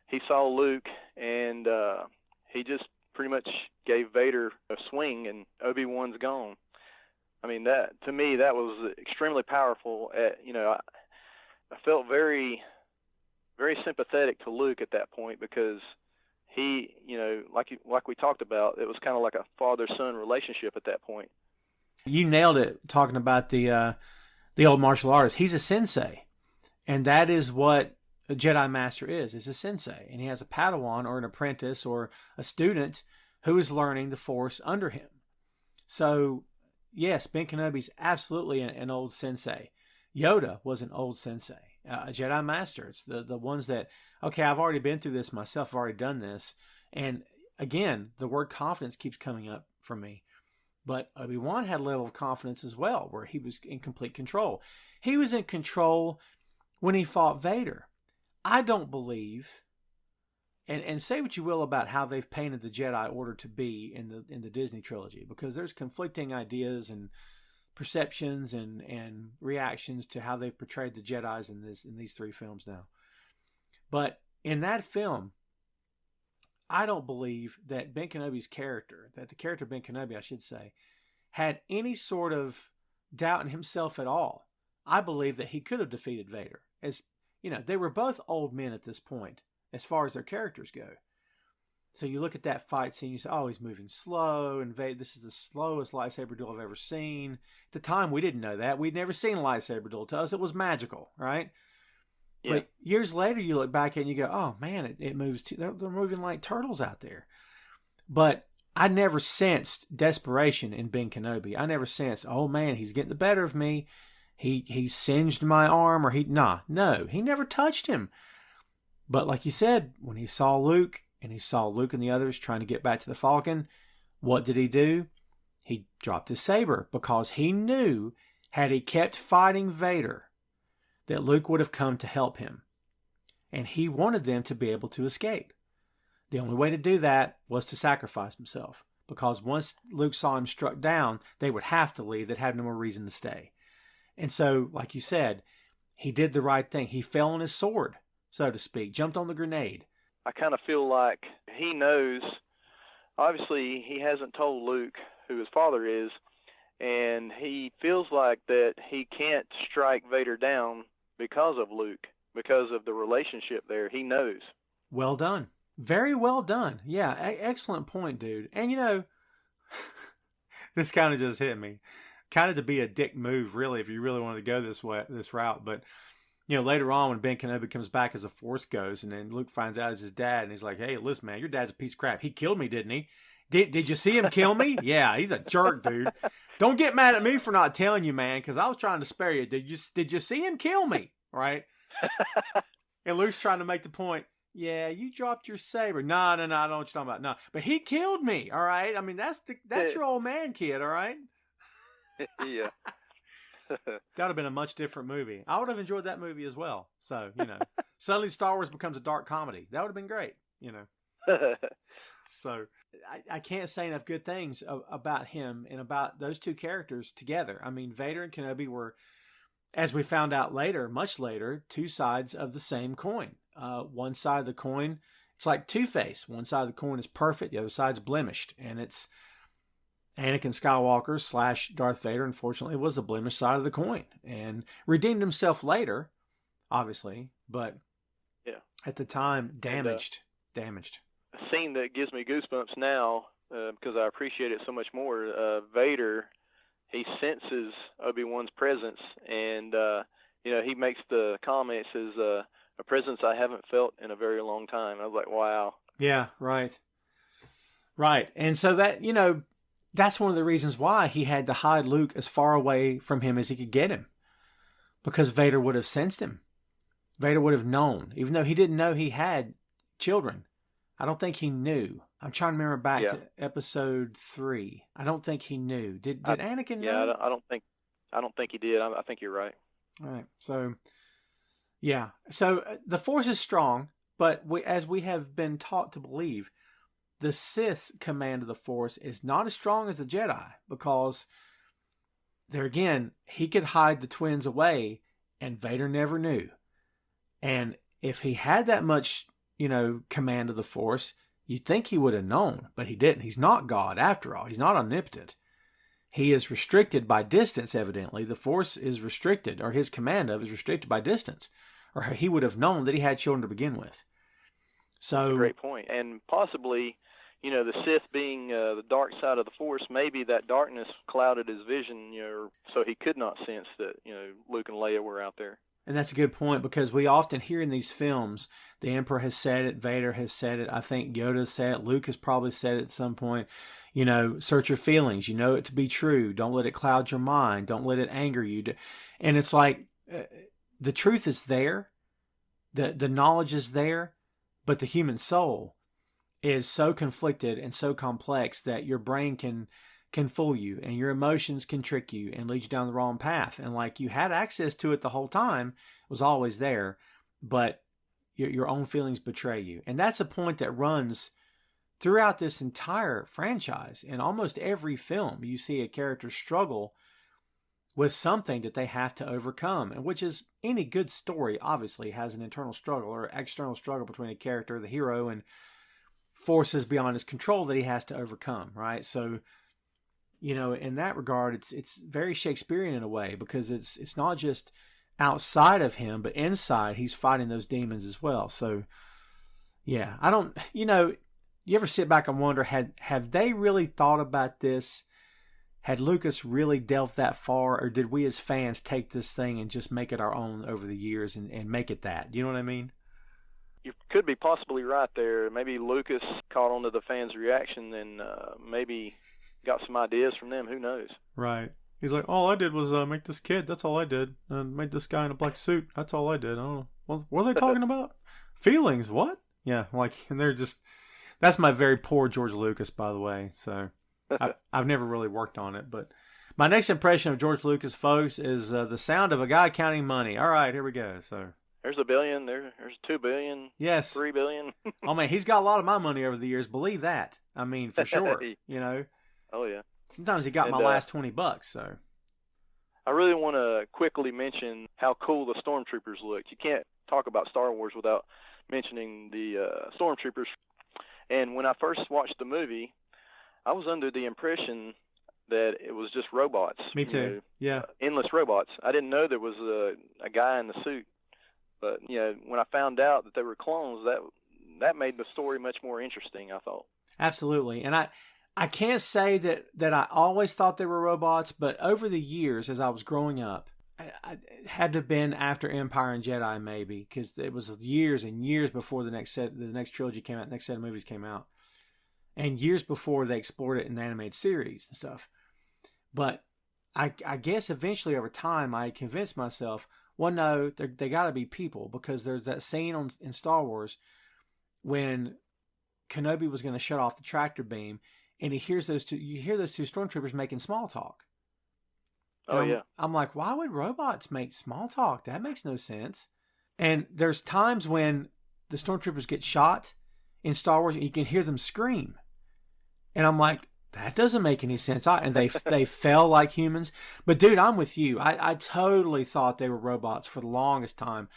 he saw Luke, and he just pretty much gave Vader a swing, and Obi-Wan's gone. I mean, that to me that was extremely powerful. I felt very, very sympathetic to Luke at that point, because he, like we talked about, it was kind of like a father-son relationship at that point. you nailed it talking about the old martial artist. He's a sensei, and that is what a Jedi Master is a sensei, and he has a Padawan or an apprentice or a student who is learning the Force under him. So, yes, Ben Kenobi's absolutely an old sensei. Yoda was an old sensei, a Jedi Master. It's the ones that, okay, I've already been through this myself, I've already done this. And again, the word confidence keeps coming up for me. But Obi-Wan had a level of confidence as well, where he was in complete control. He was in control when he fought Vader. I don't believe, and say what you will about how they've painted the Jedi Order to be in the Disney trilogy, because there's conflicting ideas and perceptions and reactions to how they've portrayed the Jedis in these three films now. But in that film, I don't believe that Ben Kenobi's character, that the character Ben Kenobi, I should say, had any sort of doubt in himself at all. I believe that he could have defeated Vader. As they were both old men at this point, as far as their characters go. So you look at that fight scene, you say, oh, he's moving slow, and this is the slowest lightsaber duel I've ever seen. At the time, we didn't know that. We'd never seen a lightsaber duel. To us, it was magical, right? Yeah. But years later, you look back and you go, oh, man, it moves. They're moving like turtles out there. But I never sensed desperation in Ben Kenobi. I never sensed, oh, man, he's getting the better of me. He singed my arm, or no, he never touched him. But like you said, when he saw Luke, and he saw Luke and the others trying to get back to the Falcon, what did he do? He dropped his saber, because he knew, had he kept fighting Vader, that Luke would have come to help him. And he wanted them to be able to escape. The only way to do that was to sacrifice himself, because once Luke saw him struck down, they would have to leave. They'd have no more reason to stay. And so, like you said, he did the right thing. He fell on his sword, so to speak, jumped on the grenade. I kind of feel like he knows, obviously he hasn't told Luke who his father is, and he feels like that he can't strike Vader down because of Luke, because of the relationship there. He knows. Well done. Very well done. Yeah, excellent point, dude. And this kind of just hit me. Kind of to be a dick move, really, if you really wanted to go this route. But later on, when Ben Kenobi comes back as the Force Ghost, and then Luke finds out it's his dad, and he's like, "Hey, listen, man, your dad's a piece of crap. He killed me, didn't he? Did you see him kill me? Yeah, he's a jerk, dude. Don't get mad at me for not telling you, man, because I was trying to spare you. Did you see him kill me? Right?" And Luke's trying to make the point. Yeah, you dropped your saber. No, I don't know what you're talking about. No, but he killed me. All right. I mean, that's your old man kid. All right. Yeah. That would have been a much different movie. I would have enjoyed that movie as well. So, suddenly Star Wars becomes a dark comedy. That would have been great, So, I can't say enough good things about him and about those two characters together. I mean, Vader and Kenobi were, as we found out later, much later, two sides of the same coin. One side of the coin, it's like Two-Face. One side of the coin is perfect. The other side's blemished. And it's Anakin Skywalker / Darth Vader, unfortunately, was the blemished side of the coin, and redeemed himself later, obviously, but at the time, damaged. A scene that gives me goosebumps now, because I appreciate it so much more. Vader, he senses Obi-Wan's presence, and he makes the comment, says, "A presence I haven't felt in a very long time." I was like, wow. Yeah, right. And so that, that's one of the reasons why he had to hide Luke as far away from him as he could get him. Because Vader would have sensed him. Vader would have known. Even though he didn't know he had children. I don't think he knew. I'm trying to remember back Yeah. to episode 3. I don't think he knew. Did Anakin Yeah, know? I don't think he did. I think you're right. All right. So, yeah. So the Force is strong, but as we have been taught to believe, the Sith's command of the Force is not as strong as the Jedi, because there again, he could hide the twins away and Vader never knew. And if he had that much, command of the Force, you'd think he would have known, but he didn't. He's not God after all. He's not omnipotent. He is restricted by distance, evidently. The Force is restricted, or his command of is restricted by distance, or he would have known that he had children to begin with. So, great point. And possibly, the Sith being the dark side of the Force, maybe that darkness clouded his vision, so he could not sense that, Luke and Leia were out there. And that's a good point, because we often hear in these films, the Emperor has said it, Vader has said it, I think Yoda said it, Luke has probably said it at some point, search your feelings, you know it to be true, don't let it cloud your mind, don't let it anger you. And it's like, the truth is there, the knowledge is there, but the human soul is so conflicted and so complex that your brain can fool you, and your emotions can trick you and lead you down the wrong path. And like, you had access to it the whole time, it was always there, but your own feelings betray you. And that's a point that runs throughout this entire franchise. In almost every film, you see a character struggle with something that they have to overcome, and which is any good story obviously has an internal struggle or external struggle between a character, the hero, and forces beyond his control that he has to overcome, right? So, in that regard, it's very Shakespearean in a way, because it's not just outside of him, but inside he's fighting those demons as well. So, yeah, I don't, you ever sit back and wonder, have they really thought about this? Had Lucas really delved that far, or did we as fans take this thing and just make it our own over the years and make it that? Do you know what I mean? You could be possibly right there. Maybe Lucas caught on to the fans' reaction and maybe got some ideas from them. Who knows? Right. He's like, all I did was make this kid. That's all I did. And made this guy in a black suit. That's all I did. I don't know. What are they talking about? Feelings. What? Yeah. And they're just, that's my very poor George Lucas, by the way. So I've never really worked on it. But my next impression of George Lucas, folks, is the sound of a guy counting money. All right, here we go. So there's $1 billion. There's $2 billion. Yes. $3 billion. Oh, man, he's got a lot of my money over the years. Believe that. I mean, for sure. Oh, yeah. Sometimes he got my last $20. So I really want to quickly mention how cool the stormtroopers looked. You can't talk about Star Wars without mentioning the stormtroopers. And when I first watched the movie, I was under the impression that it was just robots. Me too. Yeah. Endless robots. I didn't know there was a guy in the suit. But, when I found out that they were clones, that made the story much more interesting, I thought. Absolutely. And I can't say that I always thought they were robots, but over the years, as I was growing up, it had to have been after Empire and Jedi, maybe, because it was years and years before the next trilogy came out, the next set of movies came out, and years before they explored it in the animated series and stuff. But I guess eventually over time, I convinced myself, well, no, they got to be people, because there's that scene in Star Wars when Kenobi was going to shut off the tractor beam, and you hear those two stormtroopers making small talk. Yeah. I'm like, why would robots make small talk? That makes no sense. And there's times when the stormtroopers get shot in Star Wars, and you can hear them scream. And I'm like, that doesn't make any sense. And they fell like humans. But dude, I'm with you. I totally thought they were robots for the longest time.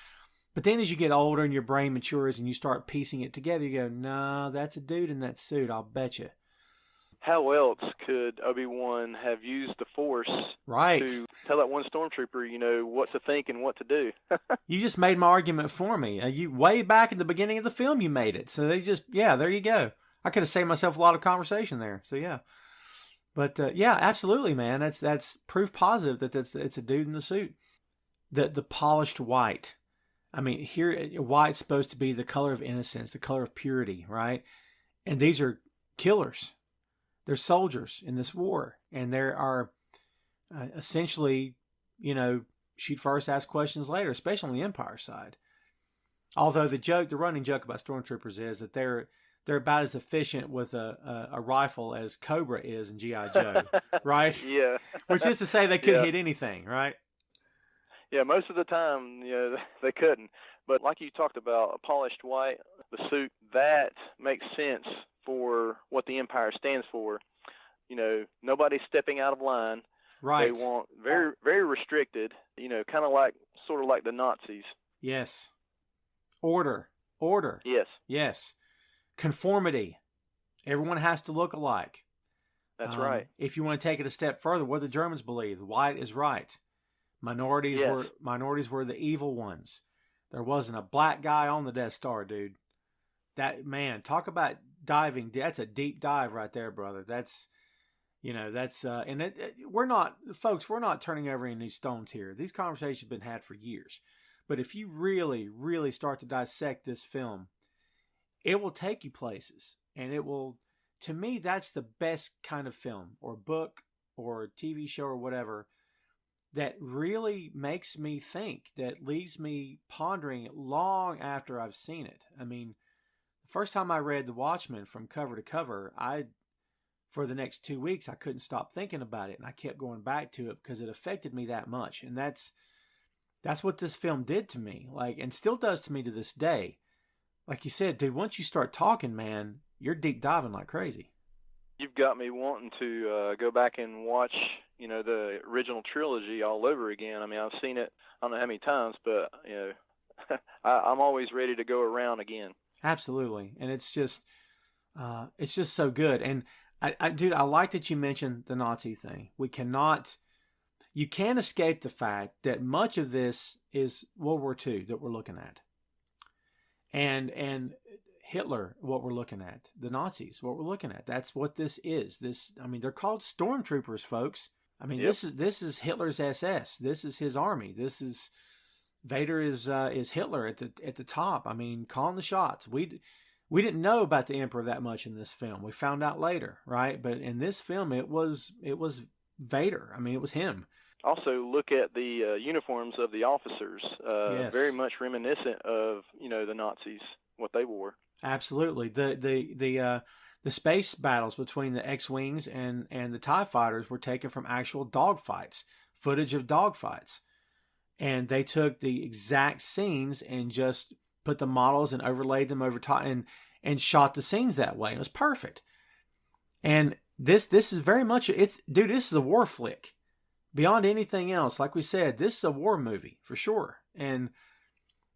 But then as you get older and your brain matures and you start piecing it together, you go, no, that's a dude in that suit, I'll bet you. How else could Obi-Wan have used the Force to tell that one stormtrooper, what to think and what to do? You just made my argument for me. You way back at the beginning of the film, you made it. So there you go. I could have saved myself a lot of conversation there. So yeah, but yeah, absolutely, man. That's proof positive that it's a dude in the suit. The polished white. I mean, here white's supposed to be the color of innocence, the color of purity, right? And these are killers. They're soldiers in this war, and there are essentially, shoot first, ask questions later, especially on the Empire side. Although the running joke about stormtroopers is that they're they're about as efficient with a rifle as Cobra is in G.I. Joe, right? Yeah. Which is to say they couldn't Yeah. hit anything, right? Yeah, most of the time, they couldn't. But like you talked about, a polished white, the suit, that makes sense for what the Empire stands for. Nobody's stepping out of line. Right. They want very, very restricted, kind of like, sort of like the Nazis. Yes. Order. Yes. Yes. Conformity. Everyone has to look alike. That's right. If you want to take it a step further, what the Germans believe, white is right. Minorities were the evil ones. There wasn't a black guy on the Death Star, dude. That, man, talk about diving. That's a deep dive right there, brother. That's, we're not turning over any new stones here. These conversations have been had for years. But if you really, really start to dissect this film, it will take you places. And it will, to me, that's the best kind of film or book or TV show or whatever that really makes me think, that leaves me pondering long after I've seen it. I mean, the first time I read The Watchmen from cover to cover, for the next 2 weeks, I couldn't stop thinking about it. And I kept going back to it because it affected me that much. And that's what this film did to me, and still does to me to this day. Like you said, dude, once you start talking, man, you're deep diving like crazy. You've got me wanting to go back and watch, the original trilogy all over again. I mean, I've seen it, I don't know how many times, but, I'm always ready to go around again. Absolutely. And it's just so good. And dude, I like that you mentioned the Nazi thing. You can't escape the fact that much of this is World War II that we're looking at. And Hitler, what we're looking at. The Nazis, what we're looking at. That's what this is. They're called stormtroopers, folks. I mean, yep. This is Hitler's SS. This is his army. Vader is Hitler at the top. I mean, calling the shots. We didn't know about the Emperor that much in this film. We found out later, right? But in this film, it was Vader. I mean, it was him. Also, look at the uniforms of the officers. Yes. Very much reminiscent of the Nazis, what they wore. Absolutely. The space battles between the X-Wings and the TIE fighters were taken from actual dogfights, footage of dogfights. And they took the exact scenes and just put the models and overlaid them over top and shot the scenes that way. It was perfect. And this is very much dude, this is a war flick. Beyond anything else, like we said, this is a war movie for sure. And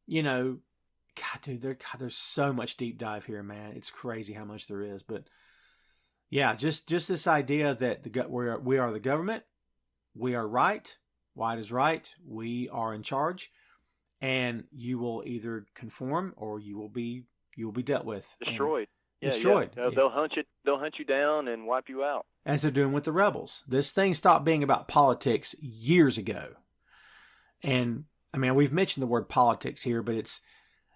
God, dude, there's so much deep dive here, man. It's crazy how much there is. But yeah, just this idea that we are the government, we are right, white is right, we are in charge, and you will either conform or you will be dealt with, destroyed. Destroyed. Yeah. They'll hunt you down and wipe you out, as they're doing with the rebels. This thing stopped being about politics years ago. And I mean, we've mentioned the word politics here, but it's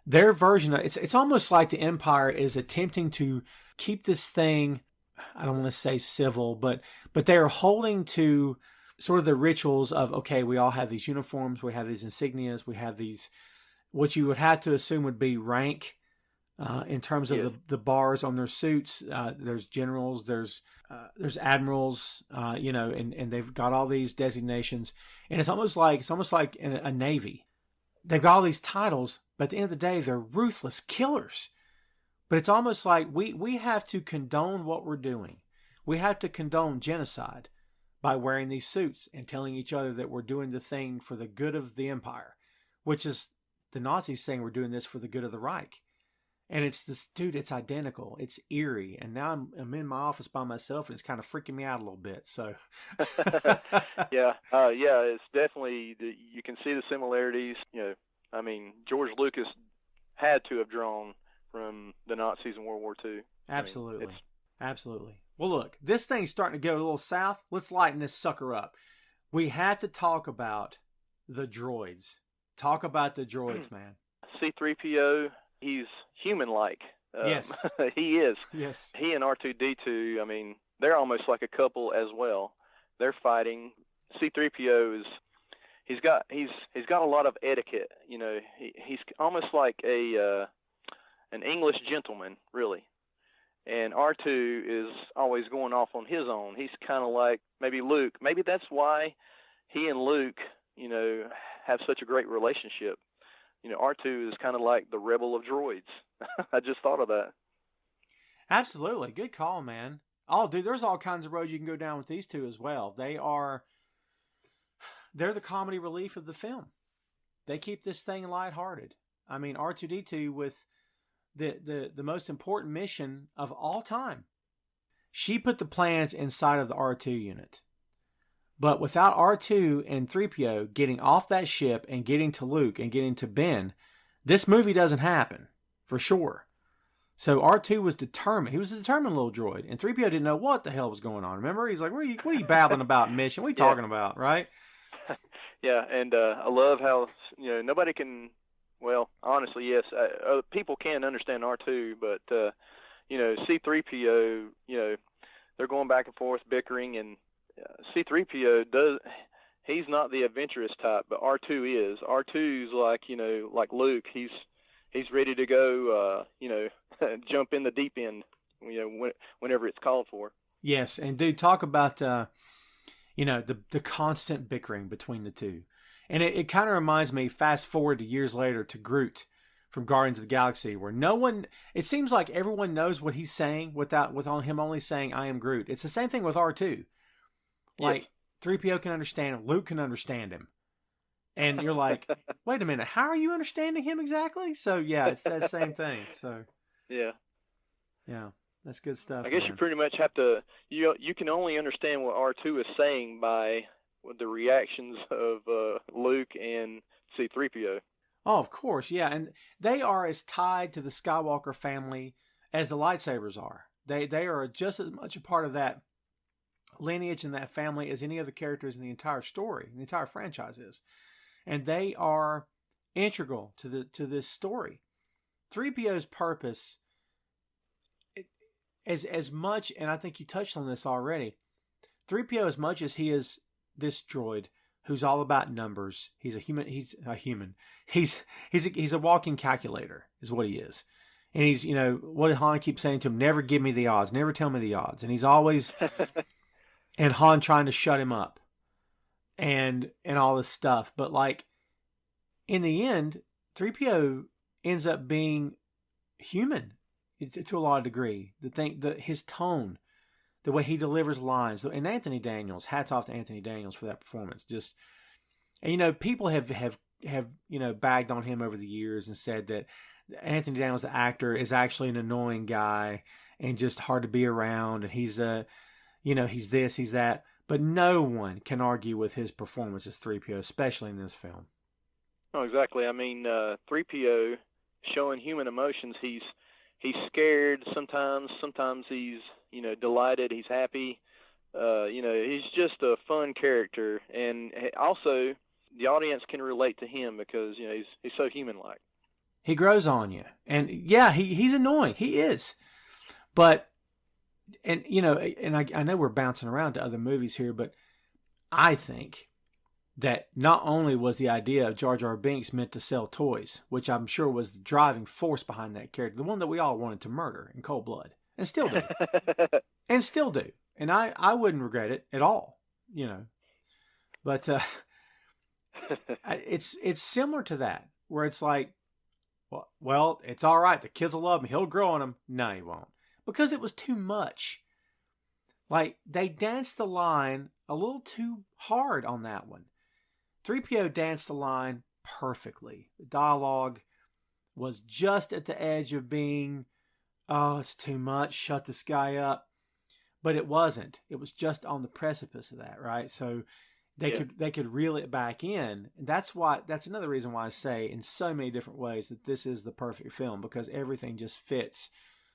their version of it's almost like the Empire is attempting to keep this thing, I don't want to say civil, but they are holding to sort of the rituals of, okay, we all have these uniforms, we have these insignias, we have these, what you would have to assume would be rank in terms of the bars on their suits. There's generals, there's admirals, and they've got all these designations, and it's almost like a navy. They've got all these titles, but at the end of the day, they're ruthless killers. But it's almost like we have to condone what we're doing. We have to condone genocide by wearing these suits and telling each other that we're doing the thing for the good of the Empire, which is the Nazis saying we're doing this for the good of the Reich. And it's this, dude, it's identical. It's eerie. And now I'm in my office by myself, and it's kind of freaking me out a little bit. So, yeah, it's definitely, you can see the similarities. I mean, George Lucas had to have drawn from the Nazis in World War II. Absolutely. Absolutely. Well, look, this thing's starting to go a little south. Let's lighten this sucker up. We have to talk about the droids. Talk about the droids, man. C-3PO, he's human-like. Yes. He is. Yes. He and R2-D2, I mean, they're almost like a couple as well. They're fighting. C-3PO is, he's got a lot of etiquette. He's almost like an English gentleman, really. and R2 is always going off on his own. He's kind of like maybe Luke. Maybe that's why he and Luke, have such a great relationship. R2 is kind of like the rebel of droids. I just thought of that. Absolutely. Good call, man. Oh, dude, there's all kinds of roads you can go down with these two as well. They're the comedy relief of the film. They keep this thing lighthearted. I mean, R2-D2 with the most important mission of all time. She put the plans inside of the R2 unit. But without R2 and 3PO getting off that ship and getting to Luke and getting to Ben, this movie doesn't happen, for sure. So R2 was determined. He was a determined little droid. And 3PO didn't know what the hell was going on. Remember? He's like, what are you babbling about, mission? What are you talking about, right? Yeah, and I love how, nobody can, well, honestly, yes, people can understand R2, but, C-3PO, they're going back and forth, bickering, and C-3PO he's not the adventurous type, but R2 is. R2's like Luke. He's ready to go, jump in the deep end, whenever it's called for. Yes, and dude, talk about, the constant bickering between the two. And it kind of reminds me, fast forward to years later, to Groot from Guardians of the Galaxy, where it seems like everyone knows what he's saying with him only saying, I am Groot. It's the same thing with R2. Like, 3PO can understand him, Luke can understand him. And you're like, wait a minute, how are you understanding him exactly? So, yeah, it's that same thing. So, yeah, that's good stuff. I guess you pretty much have to, you can only understand what R2 is saying by the reactions of Luke and C-3PO. Oh, of course, yeah. And they are as tied to the Skywalker family as the lightsabers are. They are just as much a part of that lineage and that family as any other characters in the entire story, the entire franchise is. And they are integral to this story. 3PO's purpose, as much, and I think you touched on this already, 3PO, as much as he is this droid who's all about numbers, he's a human. He's a walking calculator, is what he is. And he's, what Han keeps saying to him, never give me the odds, never tell me the odds. And he's always, and Han trying to shut him up and all this stuff. But like, in the end, 3PO ends up being human to a lot of degree. His tone, the way he delivers lines, and Anthony Daniels, hats off to Anthony Daniels for that performance. Just, and people have bagged on him over the years and said that Anthony Daniels, the actor, is actually an annoying guy and just hard to be around. And he's he's this, he's that. But no one can argue with his performance as 3PO, especially in this film. Oh, exactly. I mean, 3PO showing human emotions. He's scared sometimes. Sometimes he's delighted. He's happy. He's just a fun character, and also the audience can relate to him because he's so human-like. He grows on you, and yeah, he's annoying. He is, but and I know we're bouncing around to other movies here, but I think that not only was the idea of Jar Jar Binks meant to sell toys, which I'm sure was the driving force behind that character, the one that we all wanted to murder in cold blood, and still do, and I wouldn't regret it at all, but it's similar to that, where it's like, well, it's all right, the kids will love him, he'll grow on them. No, he won't, because it was too much. Like, they danced the line a little too hard on that one. 3PO danced the line perfectly. The dialogue was just at the edge of being, oh, it's too much, shut this guy up. But it wasn't. It was just on the precipice of that, right? So they could reel it back in. And that's another reason why I say in so many different ways that this is the perfect film, because everything just fits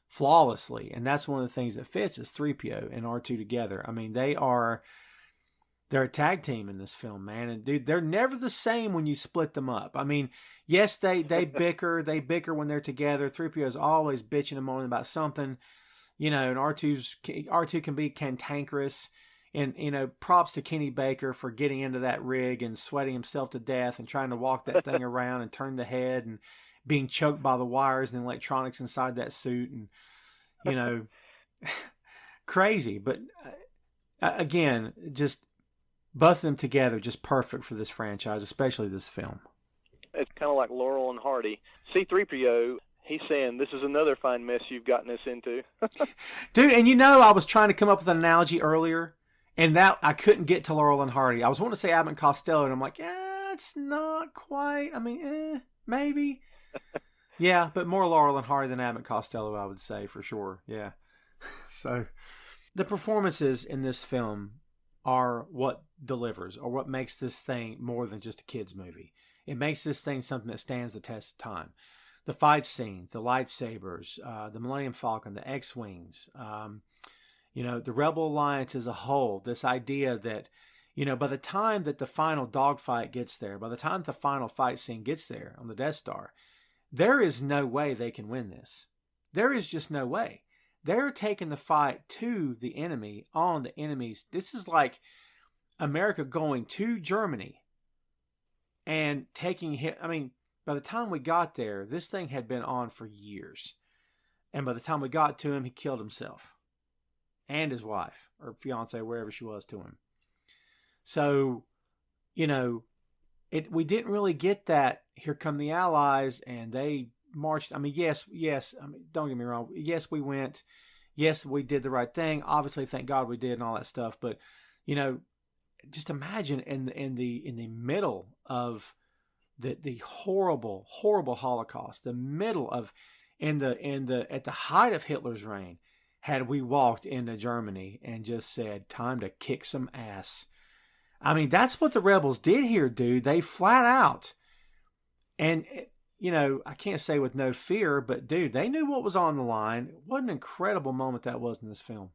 flawlessly. And that's one of the things that fits is 3PO and R2 together. I mean, they're a tag team in this film, man. And dude, they're never the same when you split them up. I mean, yes, they bicker. They bicker when they're together. 3PO is always bitching and moaning about something, and R2 can be cantankerous. And, props to Kenny Baker for getting into that rig and sweating himself to death and trying to walk that thing around and turn the head and being choked by the wires and the electronics inside that suit. And, you know, crazy. But again, just both of them together, just perfect for this franchise, especially this film. It's kind of like Laurel and Hardy. C-3PO, he's saying, this is another fine mess you've gotten us into. Dude, and I was trying to come up with an analogy earlier, and that I couldn't get to Laurel and Hardy. I was wanting to say Abbott and Costello, and I'm like, it's not quite. I mean, maybe. Yeah, but more Laurel and Hardy than Abbott and Costello, I would say, for sure. Yeah. So the performances in this film are what delivers, or what makes this thing more than just a kid's movie. It makes this thing something that stands the test of time. The fight scenes, the lightsabers, the Millennium Falcon, the X-Wings, the Rebel Alliance as a whole, this idea that, by the time that the final dogfight gets there, by the time the final fight scene gets there on the Death Star, there is no way they can win this. There is just no way. They're taking the fight to the enemy on the enemy's. This is like America going to Germany and taking hit. I mean, by the time we got there, this thing had been on for years. And by the time we got to him, he killed himself and his wife or fiance, wherever she was, to him. So, we didn't really get that. Here come the Allies, and they marched. I mean, yes. I mean, don't get me wrong. Yes, we went. Yes, we did the right thing. Obviously, thank God we did, and all that stuff. But, just imagine in the middle of the horrible Holocaust, the middle of at the height of Hitler's reign, had we walked into Germany and just said, time to kick some ass. I mean, that's what the rebels did here, dude. They flat out, and I can't say with no fear, but dude, they knew what was on the line. What an incredible moment that was in this film.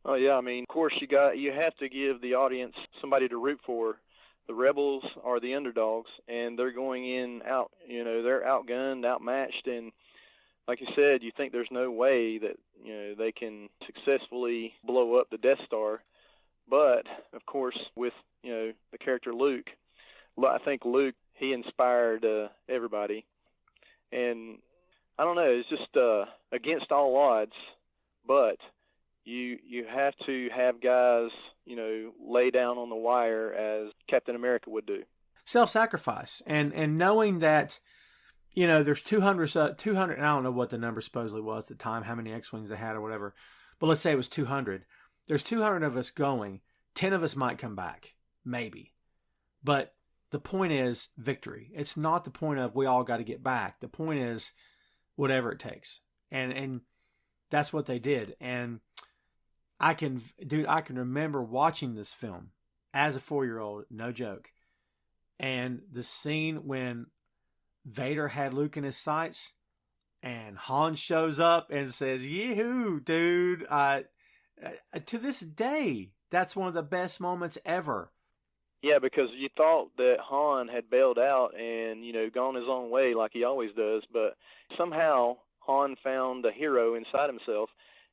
Oh yeah, I mean, of course you have to give the audience somebody to root for. The rebels are the underdogs, and they're going in out. They're outgunned, outmatched, and like you said, you think there's no way that they can successfully blow up the Death Star. But of course, with the character Luke, I think Luke, he inspired everybody, and I don't know, it's just against all odds, but you have to have guys, lay down on the wire as Captain America would do. Self-sacrifice, and knowing that, there's 200, and I don't know what the number supposedly was at the time, how many X-Wings they had or whatever, but let's say it was 200. There's 200 of us going. 10 of us might come back, maybe. But the point is victory. It's not the point of we all got to get back. The point is whatever it takes. And that's what they did. And I can remember watching this film as a 4-year-old, no joke. And the scene when Vader had Luke in his sights and Han shows up and says, "Yee-hoo, dude." To this day, that's one of the best moments ever. Yeah, because you thought that Han had bailed out and, gone his own way like he always does, but somehow Han found a hero inside himself,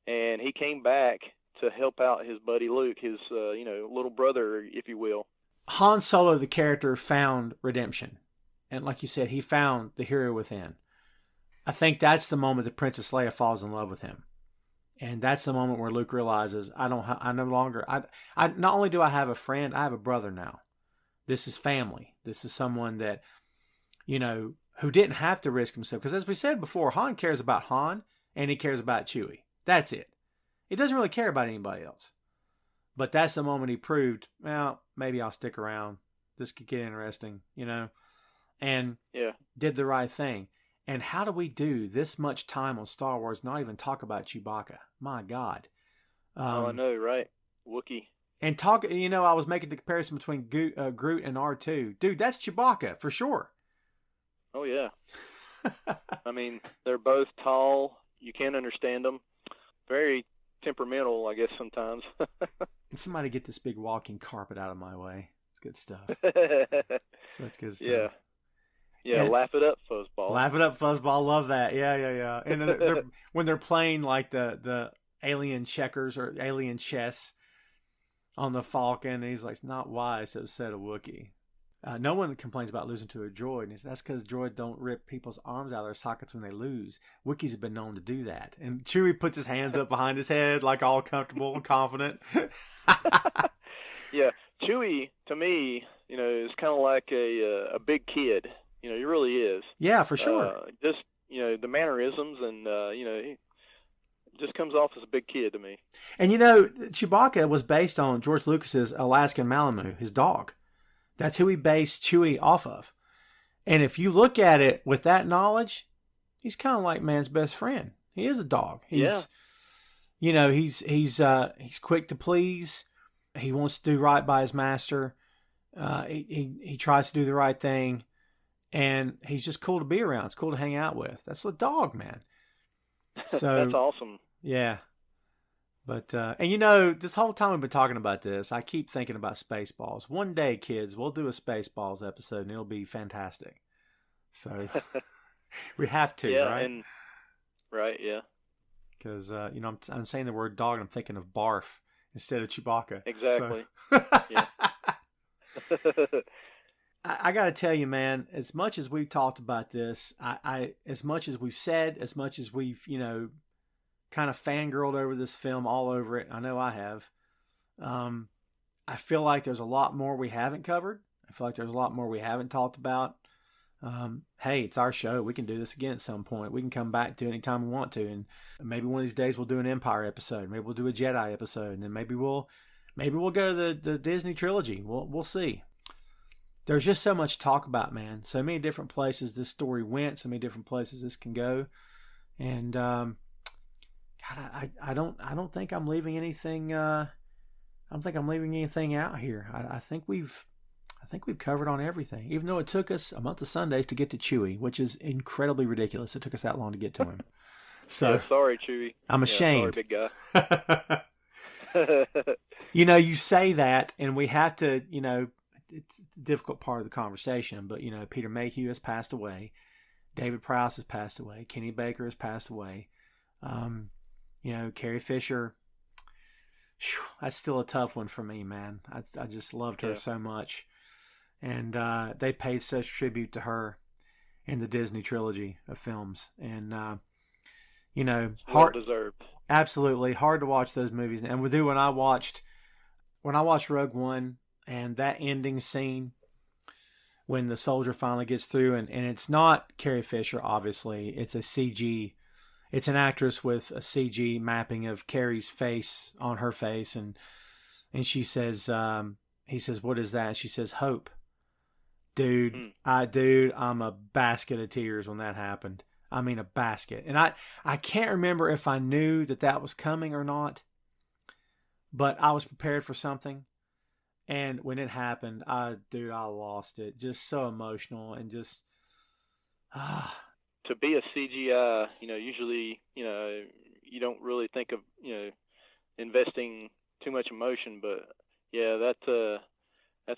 and he came back to help out his buddy Luke, his, little brother, if you will. Han Solo, the character, found redemption. And like you said, he found the hero within. I think that's the moment that Princess Leia falls in love with him. And that's the moment where Luke realizes, not only do I have a friend, I have a brother now. This is family. This is someone that, who didn't have to risk himself. Because as we said before, Han cares about Han and he cares about Chewie. That's it. He doesn't really care about anybody else. But that's the moment he proved, well, maybe I'll stick around. This could get interesting, and did the right thing. And how do we do this much time on Star Wars, not even talk about Chewbacca? My God. I know, right? Wookiee. And I was making the comparison between Groot and R2. Dude, that's Chewbacca, for sure. Oh, yeah. I mean, they're both tall. You can't understand them. Very temperamental, I guess, sometimes. Somebody get this big walking carpet out of my way. It's good stuff. Such good stuff. Yeah, laugh it up, fuzzball. Laugh it up, fuzzball. Love that. Yeah. And when they're playing like the alien checkers or alien chess on the Falcon, he's like, "It's not wise to set a Wookiee." No one complains about losing to a droid, and that's because droids don't rip people's arms out of their sockets when they lose. Wookiees have been known to do that. And Chewie puts his hands up behind his head, like all comfortable and confident. Yeah, Chewie, to me, is kind of like a big kid. He really is. Yeah, for sure. Just, the mannerisms and, he just comes off as a big kid to me. And, Chewbacca was based on George Lucas's Alaskan Malamute, his dog. That's who he based Chewie off of. And if you look at it with that knowledge, he's kind of like man's best friend. He is a dog. He's quick to please. He wants to do right by his master. He tries to do the right thing. And he's just cool to be around. It's cool to hang out with. That's the dog, man. So that's awesome. Yeah. But, this whole time we've been talking about this, I keep thinking about Spaceballs. One day, kids, we'll do a Spaceballs episode, and it'll be fantastic. So, we have to, right? Right, yeah. Because, I'm saying the word dog, and I'm thinking of barf instead of Chewbacca. Exactly. So. Yeah. I got to tell you, man, as much as we've talked about this, as much as we've said, as much as we've, kind of fangirled over this film, all over it. I know I have. I feel like there's a lot more we haven't covered. I feel like there's a lot more we haven't talked about. Hey, it's our show. We can do this again at some point. We can come back to it anytime we want to. And maybe one of these days we'll do an Empire episode. Maybe we'll do a Jedi episode. And then maybe we'll go to the Disney trilogy. We'll see. There's just so much to talk about, man. So many different places this story went. So many different places this can go. And, God, I don't think I'm leaving anything. I don't think I'm leaving anything out here. I think we've covered on everything. Even though it took us a month of Sundays to get to Chewie, which is incredibly ridiculous. It took us that long to get to him. So sorry, Chewie. I'm ashamed. Sorry, big guy. You say that, and we have to. It's a difficult part of the conversation, but Peter Mayhew has passed away. David Prowse has passed away. Kenny Baker has passed away. Carrie Fisher, that's still a tough one for me, man. I just loved her so much. And they paid such tribute to her in the Disney trilogy of films. And, hard deserved. Absolutely. Hard to watch those movies. And when I watched Rogue One and that ending scene when the soldier finally gets through, and it's not Carrie Fisher, obviously. It's a CG. It's an actress with a CG mapping of Carrie's face on her face, and she says, he says, "What is that?" And she says, "Hope." Dude, I'm a basket of tears when that happened. I mean, a basket. And I can't remember if I knew that was coming or not, but I was prepared for something. And when it happened, I lost it. Just so emotional and just, To be a CGI, usually, you don't really think of, investing too much emotion, but yeah, that's a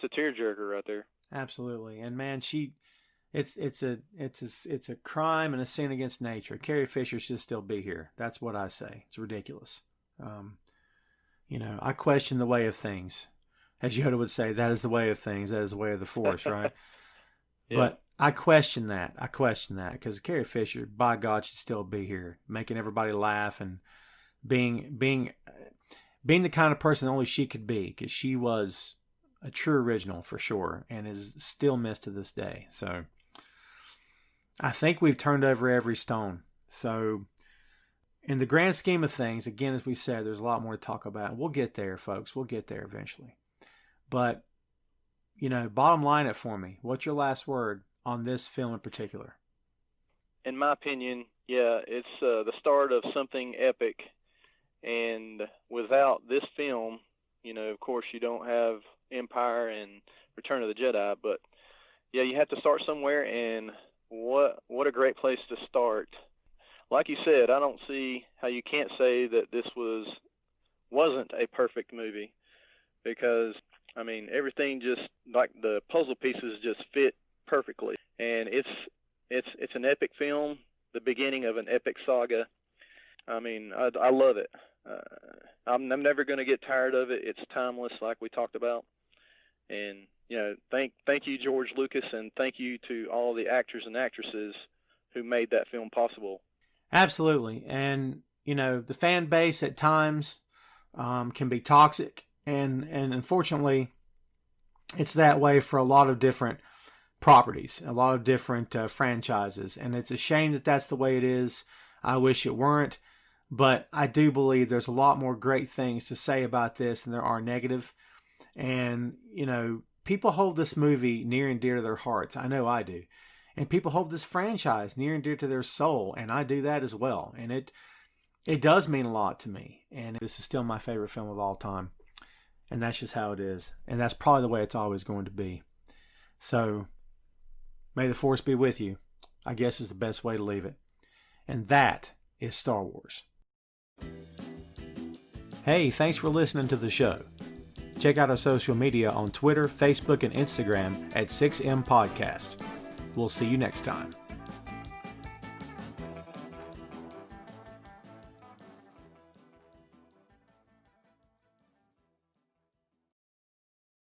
tearjerker right there. Absolutely. And man, it's a crime and a sin against nature. Carrie Fisher should still be here. That's what I say. It's ridiculous. I question the way of things. As Yoda would say, that is the way of things. That is the way of the Force, right? Yeah. But I question that. Because Carrie Fisher, by God, should still be here, making everybody laugh and being the kind of person only she could be, because she was a true original for sure and is still missed to this day. So I think we've turned over every stone. So in the grand scheme of things, again, as we said, there's a lot more to talk about. We'll get there, folks. We'll get there eventually. But, bottom line it for me. What's your last word on this film in particular? In my opinion, yeah, it's the start of something epic. And without this film, of course, you don't have Empire and Return of the Jedi. But, yeah, you have to start somewhere, and what a great place to start. Like you said, I don't see how you can't say that this wasn't a perfect movie, because I mean, everything just, like the puzzle pieces, just fit perfectly. And it's an epic film, the beginning of an epic saga. I mean, I love it. I'm never going to get tired of it. It's timeless, like we talked about. And thank you, George Lucas, and thank you to all the actors and actresses who made that film possible. Absolutely. And, the fan base at times can be toxic. And unfortunately, it's that way for a lot of different properties, a lot of different franchises. And it's a shame that that's the way it is. I wish it weren't. But I do believe there's a lot more great things to say about this than there are negative. And, people hold this movie near and dear to their hearts. I know I do. And people hold this franchise near and dear to their soul. And I do that as well. And it does mean a lot to me. And this is still my favorite film of all time. And that's just how it is. And that's probably the way it's always going to be. So, may the Force be with you, I guess is the best way to leave it. And that is Star Wars. Hey, thanks for listening to the show. Check out our social media on Twitter, Facebook, and Instagram at 6M Podcast. We'll see you next time.